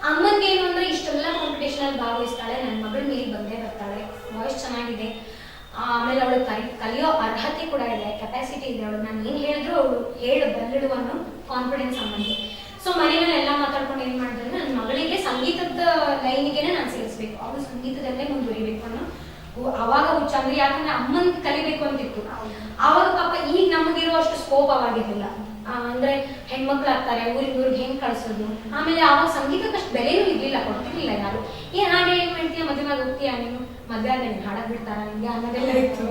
ಅಮ್ಮನಿಗೆ ಏನು ಅಂದರೆ ಇಷ್ಟೆಲ್ಲ ಕಾಂಪಿಟೇಷನಲ್ಲಿ ಭಾಗವಹಿಸ್ತಾಳೆ, ನನ್ನ ಮಗಳ ಮೇಲೆ ಬಂದೇ ಬರ್ತಾಳೆ, ವಾಯ್ಸ್ ಚೆನ್ನಾಗಿದೆ. ಆಮೇಲೆ ಅವಳು ಕಲಿಯೋ ಅರ್ಹತೆ ಕೂಡ ಇದೆ, ಕೆಪಾಸಿಟಿ ಇದೆ ಅವಳು. ನಾನು ಏನು ಹೇಳಿದ್ರು ಅವಳು ಬಲ್ಲಿಡುವ ಅನ್ನೋ ಕಾನ್ಫಿಡೆನ್ಸ್ ಅಮ್ಮನಿಗೆ. ಸೊ ಮನೆಯಲ್ಲಿ ಎಲ್ಲ ಮಾತಾಡ್ಕೊಂಡು ಏನು ಮಾಡಿದ್ರೆ ನನ್ನ ಮಗಳಿಗೆ ಸಂಗೀತದ ಲೈನಿಗೆ ನಾನು ಸೇರಿಸ್ಬೇಕು, ಅವಳು ಸಂಗೀತದಲ್ಲೇ ಮುಂದುವರಿಬೇಕು ಅನ್ನೋ ಅವಾಗ ಹುಚ್ಚ. ಅಂದ್ರೆ ಯಾಕಂದ್ರೆ ಅಮ್ಮನ್ ಕಲಿಬೇಕು ಅಂತಿತ್ತು ಆವಾಗ. ಪಾಪ ಈಗ ನಮಗಿರೋ ಅಷ್ಟು ಸ್ಕೋಪ್ ಅವಾಗಿರಲಿಲ್ಲ. ಅಂದ್ರೆ ಹೆಣ್ಮಕ್ಳು ಆಗ್ತಾರೆ, ಊರಿಗೆ ಹೆಂಗ್ ಕಳ್ಸೋದು. ಆಮೇಲೆ ಆವಾಗ ಸಂಗೀತಕ್ಕೆ ಅಷ್ಟು ಬೆಲೆನೂ ಇರ್ಲಿಲ್ಲ, ಕೊಡ್ತಿರ್ಲಿಲ್ಲ ಯಾರು. ಹಾಗೆ ಏನ್ ಮಾಡ್ತೀಯ, ಮದುವೆ ಹೋಗ್ತೀಯಾ ನೀನು, ಮದುವೆ ಆದ್ರೆ ಹಾಡಕ್ ಬಿಡ್ತಾರ ನಿಮ್ಗೆ ಅನ್ನೋದೆಲ್ಲ ಇತ್ತು.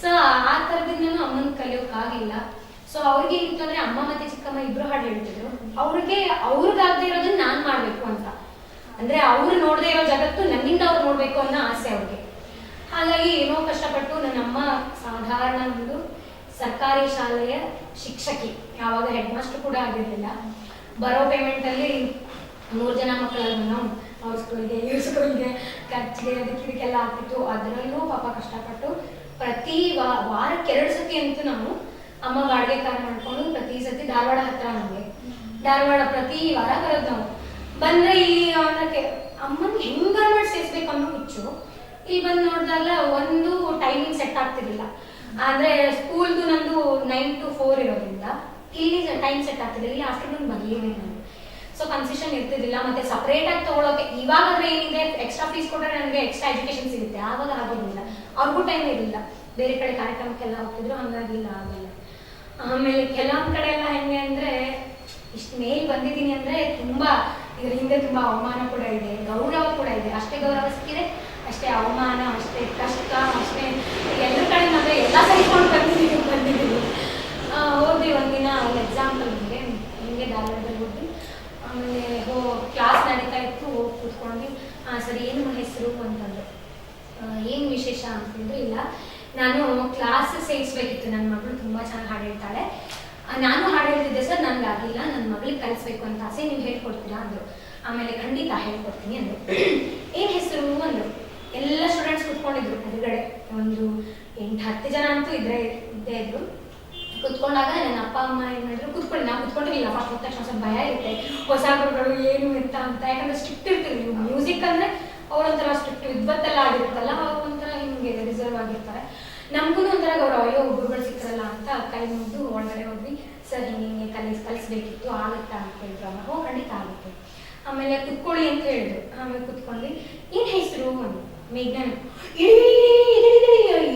ಸೊ ಆ ಥರದಿಂದನೂ ಅಮ್ಮನ ಕಲಿಯೋಕ್ಕಾಗಿಲ್ಲ. ಸೊ ಅವ್ರಿಗೆ ಏನಿತ್ತು ಅಂದ್ರೆ ಅಮ್ಮ ಮತ್ತೆ ಚಿಕ್ಕಮ್ಮ ಇಬ್ರು ಹಾಡು ಹೇಳ್ತಿದ್ರು. ಅವ್ರಿಗಾಗದೇ ಇರೋದನ್ನ ನಾನ್ ಮಾಡ್ಬೇಕು ಅಂತ, ಅಂದ್ರೆ ಅವ್ರು ನೋಡದೇ ಇರೋ ಜಗತ್ತು ನನ್ನಿಂದ ಅವ್ರು ನೋಡ್ಬೇಕು ಅನ್ನೋ ಆಸೆ ಅವ್ರಿಗೆ. ಹಾಗಾಗಿ ಏನೋ ಕಷ್ಟಪಟ್ಟು ನನ್ನ ಅಮ್ಮ ಸಾಧಾರಣ ಒಂದು ಸರ್ಕಾರಿ ಶಾಲೆಯ ಶಿಕ್ಷಕಿ, ಯಾವಾಗ ಹೆಡ್ ಮಾಸ್ಟರ್ ಕೂಡ ಆಗಿರಲಿಲ್ಲ. ಬರೋ ಪೇಮೆಂಟ್ ಅಲ್ಲಿ 3 ಜನ ಮಕ್ಕಳನ್ನು ಅವ್ರ ಸ್ಕೂಲ್ಗೆ ಇವ್ರ ಸ್ಕೂಲ್ಗೆ ಖರ್ಚಿಗೆ ಇದಕ್ಕೆಲ್ಲ ಆಗ್ತಿತ್ತು. ಅದರಲ್ಲೂ ಪಾಪ ಕಷ್ಟಪಟ್ಟು ಪ್ರತಿ ವಾರಕ್ಕೆ 2 ಸತಿ ಅಂತೂ ನಾವು ಅಮ್ಮ ಬಾಡಿಗೆ ಕಾರ್ ಮಾಡ್ಕೊಂಡು ಪ್ರತಿ ಸತಿ ಧಾರವಾಡ ಹತ್ರ ನಮಗೆ, ಧಾರವಾಡ ಪ್ರತಿ ವಾರ ಬರೋದು ನಾವು. ಬಂದ್ರೆ ಇಲ್ಲಿ ಅವನಕ್ಕೆ ಅಮ್ಮನ ಹೆಂಗ ಮಾಡಿ ಸೇರಿಸ್ಬೇಕು ಅನ್ನೋ ಹುಚ್ಚು. ಇಲ್ಲಿ ಬಂದು ನೋಡಿದಾಗ ಒಂದು ಟೈಮಿಂಗ್ ಸೆಟ್ ಆಗ್ತಿರ್ಲಿಲ್ಲ. ಅಂದ್ರೆ ಸ್ಕೂಲ್ದು ನಂದು 9 to 4 ಇರೋದ್ರಿಂದ ಇಲ್ಲಿ ಟೈಮ್ ಸೆಟ್ ಆಗ್ತಿರ್ಲಿಲ್ಲ. ಇಲ್ಲಿ ಆಫ್ಟರ್ನೂನ್ ಬರಲಿಲ್ಲ ನಾನು, ಸೊ ಕನ್ಸೆಷನ್ ಇರ್ತಿರ್ಲಿಲ್ಲ. ಮತ್ತೆ ಸಪರೇಟ್ ಆಗಿ ತಗೊಳೋಕೆ ಇವಾಗಾದ್ರೆ ಏನಿದೆ, ಎಕ್ಸ್ಟ್ರಾ ಫೀಸ್ ಕೊಟ್ಟರೆ ನನಗೆ ಎಕ್ಸ್ಟ್ರಾ ಎಜುಕೇಶನ್ ಸಿಗುತ್ತೆ. ಆವಾಗ ಆಗೋದಿಲ್ಲ, ಅವ್ರಿಗೂ ಟೈಮ್ ಇರಲಿಲ್ಲ, ಬೇರೆ ಕಡೆ ಕಾರ್ಯಕ್ರಮಕ್ಕೆಲ್ಲ ಹೋಗ್ತಿದ್ರು, ಹಂಗಾಗಿ ಇಲ್ಲ ಆಗಲ್ಲ. ಆಮೇಲೆ ಕೆಲವೊಂದ್ ಕಡೆ ಎಲ್ಲ ಹೆಂಗೆ ಅಂದ್ರೆ ಇಷ್ಟು ಮೇಲ್ ಬಂದಿದ್ದೀನಿ ಅಂದ್ರೆ ತುಂಬಾ ಇದ್ರ ಹಿಂದೆ ತುಂಬಾ ಅವಮಾನ ಕೂಡ ಇದೆ, ಗೌರವ ಕೂಡ ಇದೆ. ಅಷ್ಟೇ ಗೌರವ ಸಿಕ್ಕಿದೆ, ಅಷ್ಟೇ ಅವಮಾನ, ಅಷ್ಟೇ ಕಷ್ಟ, ಅಷ್ಟೇ ಎಲ್ಲರ ಕಡೆ ನಾವೇ ಎಲ್ಲ ಸರಿಕೊಂಡು ಬಂದಿದ್ದೀವಿ. ಹೋದ್ವಿ ಒಂದಿನ ಒಂದು ಎಕ್ಸಾಂಪಲ್ ಹಿಂಗೆ ಧಾರವಾಡದಲ್ಲಿ ಹೋದ್ವಿ. ಆಮೇಲೆ ಕ್ಲಾಸ್ ನಡೀತಾ ಇತ್ತು, ಹೋಗಿ ಕೂತ್ಕೊಂಡ್ವಿ. ಸರಿ ಏನು ಹೆಸರು ಅಂತಂದ್ರು. ಏನು ವಿಶೇಷ ಅಂತಂದ್ರೆ, ಇಲ್ಲ ನಾನು ಕ್ಲಾಸ್ ಸೇರಿಸ್ಬೇಕಿತ್ತು, ನನ್ನ ಮಗಳು ತುಂಬಾ ಚೆನ್ನಾಗಿ ಹಾಡು ಹೇಳ್ತಾಳೆ, ನಾನು ಹಾಡು ಹೇಳ್ತಿದ್ದೆ ಸರ್, ನನ್ಗಾಗಿಲ್ಲ, ನನ್ನ ಮಗಳಿಗೆ ಕಲಿಸ್ಬೇಕು ಅಂತ ಆಸೆ, ನೀವು ಹೇಳ್ಕೊಡ್ತೀರಾ ಅಂದ್ರು. ಆಮೇಲೆ ಖಂಡಿತ ಹೇಳ್ಕೊಡ್ತೀನಿ ಅಂದ್ರು. ಏನ್ ಹೆಸರು ಅಂದ್ರು. ಎಲ್ಲ ಸ್ಟೂಡೆಂಟ್ಸ್ ಕುತ್ಕೊಂಡಿದ್ರು ಎದುರುಗಡೆ, ಒಂದು 8-10 ಜನ ಅಂತೂ ಇದ್ದೇ ಇದ್ರು. ಕುತ್ಕೊಂಡಾಗ ನನ್ನ ಅಪ್ಪ ಅಮ್ಮ ಏನ್ ಮಾಡಿದ್ರು, ಕುತ್ಕೊಳ್ಳಿ, ನಾವು ಕುತ್ಕೊಂಡಿರ್ಲಿಲ್ಲ. ಫಸ್ಟ್ ಹೋದ ತಕ್ಷಣ ಸ್ವಲ್ಪ ಭಯ ಇರುತ್ತೆ, ಹೊಸ ಗುರುಗಳು ಏನು ಎಂತ ಅಂತ, ಯಾಕಂದ್ರೆ ಸ್ಟ್ರಿಕ್ಟ್ ಇರ್ತೀವಿ. ಮ್ಯೂಸಿಕ್ ಅಂದ್ರೆ ಅವ್ರೊಂಥರ ಸ್ಟ್ರಿಕ್ಟ್, ವಿದ್ವತ್ತೆಲ್ಲ ಆಗಿರುತ್ತಲ್ಲ, ಅವ್ರು ಒಂಥರ ಹಿಂಗೆ ರಿಸರ್ವ್ ಆಗಿರ್ತಾರೆ. ನಮಗೂ ಒಂಥರ ಗೌರವ, ಅಯ್ಯೋ ಗುರುಗಳು ಸಿಕ್ಕರಲ್ಲ ಅಂತ ಕೈ ಮುಗಿದು ಒಳಗಡೆ ಹೋದ್ವಿ. ಸರ್ ಹಿಂಗೆ ಕಲಿಸ್ಬೇಕಿತ್ತು, ಆಗುತ್ತಾ ಅಂತ ಹೇಳಿದ್ರು. ಅಮ್ಮ ಖಂಡಿತ ಆಗುತ್ತೆ. ಆಮೇಲೆ ಕುತ್ಕೊಳ್ಳಿ ಅಂತ ಹೇಳಿದ್ರು. ಆಮೇಲೆ ಕುತ್ಕೊಂಡ್ವಿ. ಏನ್ ಹೆಸರು ಅಂದ್ರು. ಮೇಘ್ನ.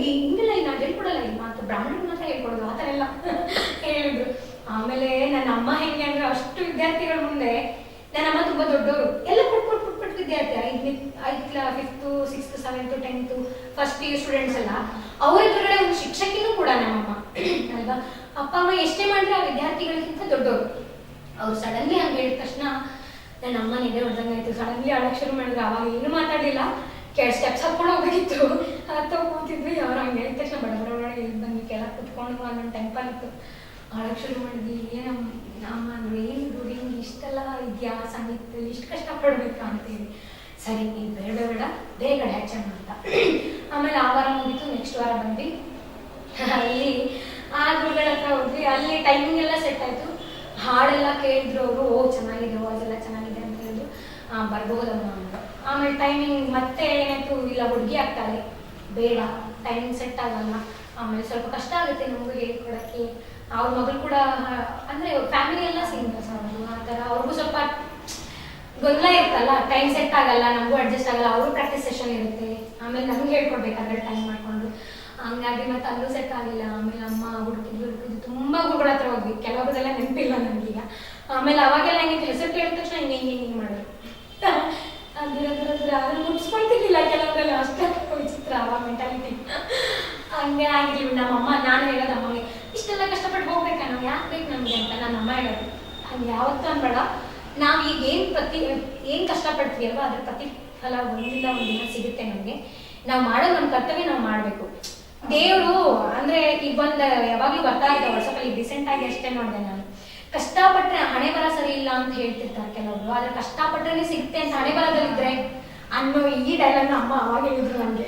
ಹಿಂಗೆಲ್ಲ ನಾನು ಹೇಳ್ಕೊಡಲ್ಲ, ಈ ಮಾತು ಬ್ರಾಹ್ಮಣರು ಮಾತ್ರ ಹೇಳ್ಕೊಡೋದು, ಆ ಥರ ಎಲ್ಲ ಹೇಳಿದ್ರು. ಆಮೇಲೆ ನನ್ನ ಅಮ್ಮ ಹೆಂಗೆ ಅಂದ್ರೆ, ಅಷ್ಟು ವಿದ್ಯಾರ್ಥಿಗಳ ಮುಂದೆ ನನ್ನ ಅಮ್ಮ ತುಂಬಾ ದೊಡ್ಡವರು, ಎಲ್ಲ ಪುಟ್ ವಿದ್ಯಾರ್ಥಿ, 5th 5th 6th 7th 10th first PU students ಎಲ್ಲ, ಅವ್ರ ಎದುರುಗಡೆ ಒಂದು ಶಿಕ್ಷಕಿನೂ ಕೂಡ ನಮ್ಮಮ್ಮ ಅಲ್ವಾ. ಅಪ್ಪ ಅಮ್ಮ ಎಷ್ಟೇ ಮಾಡಿದ್ರೆ ಆ ವಿದ್ಯಾರ್ಥಿಗಳಿಗಿಂತ ದೊಡ್ಡವರು. ಅವ್ರು ಸಡನ್ಲಿ ಹಂಗೆ ಹೇಳಿದ ತಕ್ಷಣ ನನ್ನ ಅಮ್ಮ ನಿದ್ದೆ ಹೊಡೆದಂಗಾಯ್ತು. ಸಡನ್ಲಿ ಅಳಕ್ ಶುರು ಮಾಡಿದ್ರು. ಅವಾಗ ಏನು ಮಾತಾಡಲಿಲ್ಲ, ಸ್ಟೆಪ್ಸ್ ಹತ್ಕೊಂಡು ಹೋಗ್ಬೇಕಿತ್ತು, ಹತ್ತು ಕೂತಿದ್ವಿ. ಅವ್ರು ಹಂಗೆ ಹೇಳಿದ ತಕ್ಷಣ ಬಡ ಇಲ್ಲಿ ಬಂದ್ವಿ, ಕೆಳಗೆ ಕುತ್ಕೊಂಡು ಅಲ್ಲೊಂದು ಟೆಂಪಲ್ ಇತ್ತು, ಅಳಕ್ ಶುರು ಮಾಡಿದ್ವಿ. ಅಮ್ಮ ಅಂದ್ರೆ ಏನು ರೂಢಿ, ಇಷ್ಟೆಲ್ಲ ಇದೆಯಾ ಸಂಗೀತದಲ್ಲಿ, ಇಷ್ಟು ಕಷ್ಟಪಡ್ಬೇಕಾ ಅಂತೇಳಿ. ಸರಿ ನೀನು ಬೇಡ ಹ್ಯಾಚನ್ ಅಂತ. ಆಮೇಲೆ ಆ ವಾರ ಮುಗಿತು, ನೆಕ್ಸ್ಟ್ ವಾರ ಬಂದ್ವಿ. ಅಲ್ಲಿ ಆ ಗುರುಗಳ ಹತ್ರ ಹೋದ್ವಿ. ಅಲ್ಲಿ ಟೈಮಿಂಗ್ ಎಲ್ಲ ಸೆಟ್ ಆಯ್ತು. ಹಾಡೆಲ್ಲ ಕೇಳಿದ್ರು ಅವರು, ಚೆನ್ನಾಗಿದೆ, ವಾಯ್ಸ್ ಎಲ್ಲ ಚೆನ್ನಾಗಿದೆ ಅಂತ ಹೇಳಿದ್ರು. ಬರ್ಬಹುದಮ್ಮ ಅಂದ್ರು. ಆಮೇಲೆ ಟೈಮಿಂಗ್ ಮತ್ತೆ ಏನಾಯ್ತು, ಇಲ್ಲ ಹುಡುಗಿ ಆಗ್ತಾಳೆ, ಬೇಡ ಟೈಮಿಂಗ್ ಸೆಟ್ ಆಗಲ್ಲ, ಆಮೇಲೆ ಸ್ವಲ್ಪ ಕಷ್ಟ ಆಗುತ್ತೆ ನಮಗೂ ಹೇಳ್ಕೊಡಕ್ಕೆ. ಅವ್ರ ಮಗಳು ಕೂಡ ಅಂದ್ರೆ ಫ್ಯಾಮಿಲಿ ಎಲ್ಲ ಸಿಂಗಲ್ಸ್ ಅವರು, ಆ ಥರ ಅವ್ರಿಗೂ ಸ್ವಲ್ಪ ಗೊಂದಲ ಇರ್ತಲ್ಲ, ಟೈಮ್ ಸೆಟ್ ಆಗಲ್ಲ, ನಮಗೂ ಅಡ್ಜಸ್ಟ್ ಆಗಲ್ಲ, ಅವರು ಪ್ರಾಕ್ಟೀಸ್ ಸೆಷನ್ ಇರುತ್ತೆ, ಆಮೇಲೆ ನಮ್ಗೆ ಹೇಳ್ಕೊಡ್ಬೇಕಾದ್ರೆ ಟೈಮ್ ಮಾಡ್ಕೊಂಡು, ಹಂಗಾಗಿ ಮತ್ತೆ ಅಲ್ಲೂ ಸೆಟ್ ಆಗಿಲ್ಲ. ಆಮೇಲೆ ಅಮ್ಮ ಹುಡುಕಿದ್ರು ತುಂಬಾ ಗುರುಗಳ ಹತ್ರ ಹೋದ್ವಿ, ಕೆಲವೊಬ್ಬರೆಲ್ಲ ನೆನಪಿಲ್ಲ ನಮಗೀಗ. ಆಮೇಲೆ ಅವಾಗೆಲ್ಲ ಹೆಂಗೆ ಹೆಸರು ಕೇಳಿದ ತಕ್ಷಣ ಹಿಂಗೆ ಮಾಡೋದು, ಅದನ್ನ ಮುಟ್ಸ್ಕೊಳ್ತಿರ್ಲಿಲ್ಲ ಕೆಲವೊಂದ್ರಲ್ಲಿ, ಅಷ್ಟೇ ವಿಚಿತ್ರ ಅವಾಗ ಮೆಂಟಾಲಿಟಿ. ಹಂಗೆ ಆಗಿರ್ಲಿ. ನಮ್ಮಮ್ಮ, ನಾನು ಹೇಳೋದು ಅಮ್ಮಗೆ, ಇಷ್ಟೆಲ್ಲ ಕಷ್ಟಪಟ್ಟು ಹೋಗ್ಬೇಕಾ, ನಾವು ಯಾಕೆ ಬೇಕು ನಮಗೆ ಅಂತ ನನ್ನ ಅಮ್ಮ ಹೇಳೋದು. ಹಂಗೆ ಯಾವತ್ತೂ ಅನ್ಬೇಡ, ನಾವು ಈಗ ಏನು ಕಷ್ಟಪಡ್ತೀವಿ ಅಲ್ವಾ, ಅದ್ರ ಪ್ರತಿಫಲ ಒಂದಿಲ್ಲ ಒಂದಿನ ಸಿಗುತ್ತೆ ನಮಗೆ. ನಾವು ಮಾಡೋದು ನಮ್ಮ ಕರ್ತವ್ಯ ನಾವು ಮಾಡಬೇಕು. ದೇವರು ಅಂದ್ರೆ ಈಗ ಬಂದು ಯಾವಾಗಲೂ ಬರ್ತಾ ಇದ್ದ ವಾಟ್ಸಪ್ಪಲ್ಲಿ ರೀಸೆಂಟ್ ಆಗಿ ಅಷ್ಟೇ ನೋಡಿದೆ ನಾನು, ಕಷ್ಟಪಟ್ಟರೆ ಹಣೆ ಬರ ಸರಿ ಇಲ್ಲ ಅಂತ ಹೇಳ್ತಿರ್ತಾರೆ ಕೆಲವರು, ಆದ್ರೆ ಕಷ್ಟಪಟ್ಟರೆ ಸಿಗುತ್ತೆ ಅಂತ ಹಣೆ ಬರದಲ್ಲಿದ್ರೆ ಅನ್ನೋ ಈ ಡೈಲಾಗ್ನ ಅಮ್ಮ ಅವಾಗ ಹೇಳಿದ್ರು ನನಗೆ.